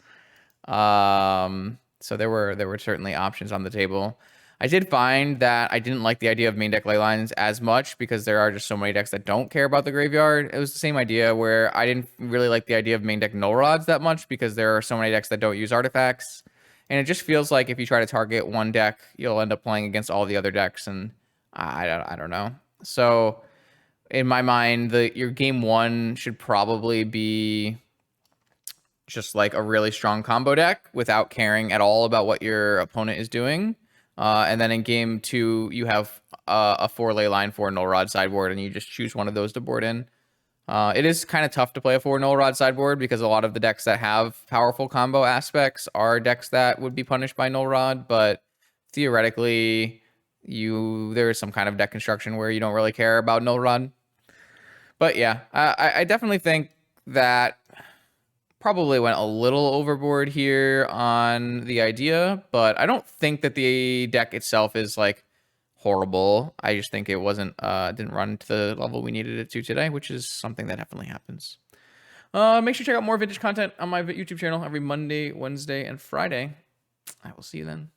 So there were certainly options on the table. I did find that I didn't like the idea of main deck ley lines as much because there are just so many decks that don't care about the graveyard. It was the same idea where I didn't really like the idea of main deck null rods that much because there are so many decks that don't use artifacts. And it just feels like if you try to target one deck, you'll end up playing against all the other decks, and I don't know. So in my mind, your game 1 should probably be just like a really strong combo deck without caring at all about what your opponent is doing. And then in game 2, you have a 4 ley line, 4 null rod sideboard, and you just choose one of those to board in. It is kind of tough to play a 4 null rod sideboard because a lot of the decks that have powerful combo aspects are decks that would be punished by null rod, but theoretically, there is some kind of deck construction where you don't really care about null rod. But yeah, I definitely think that probably went a little overboard here on the idea, but I don't think that the deck itself is like horrible. I just think it didn't run to the level we needed it to today, which is something that definitely happens. Make sure to check out more vintage content on my YouTube channel every Monday, Wednesday, and Friday. I will see you then.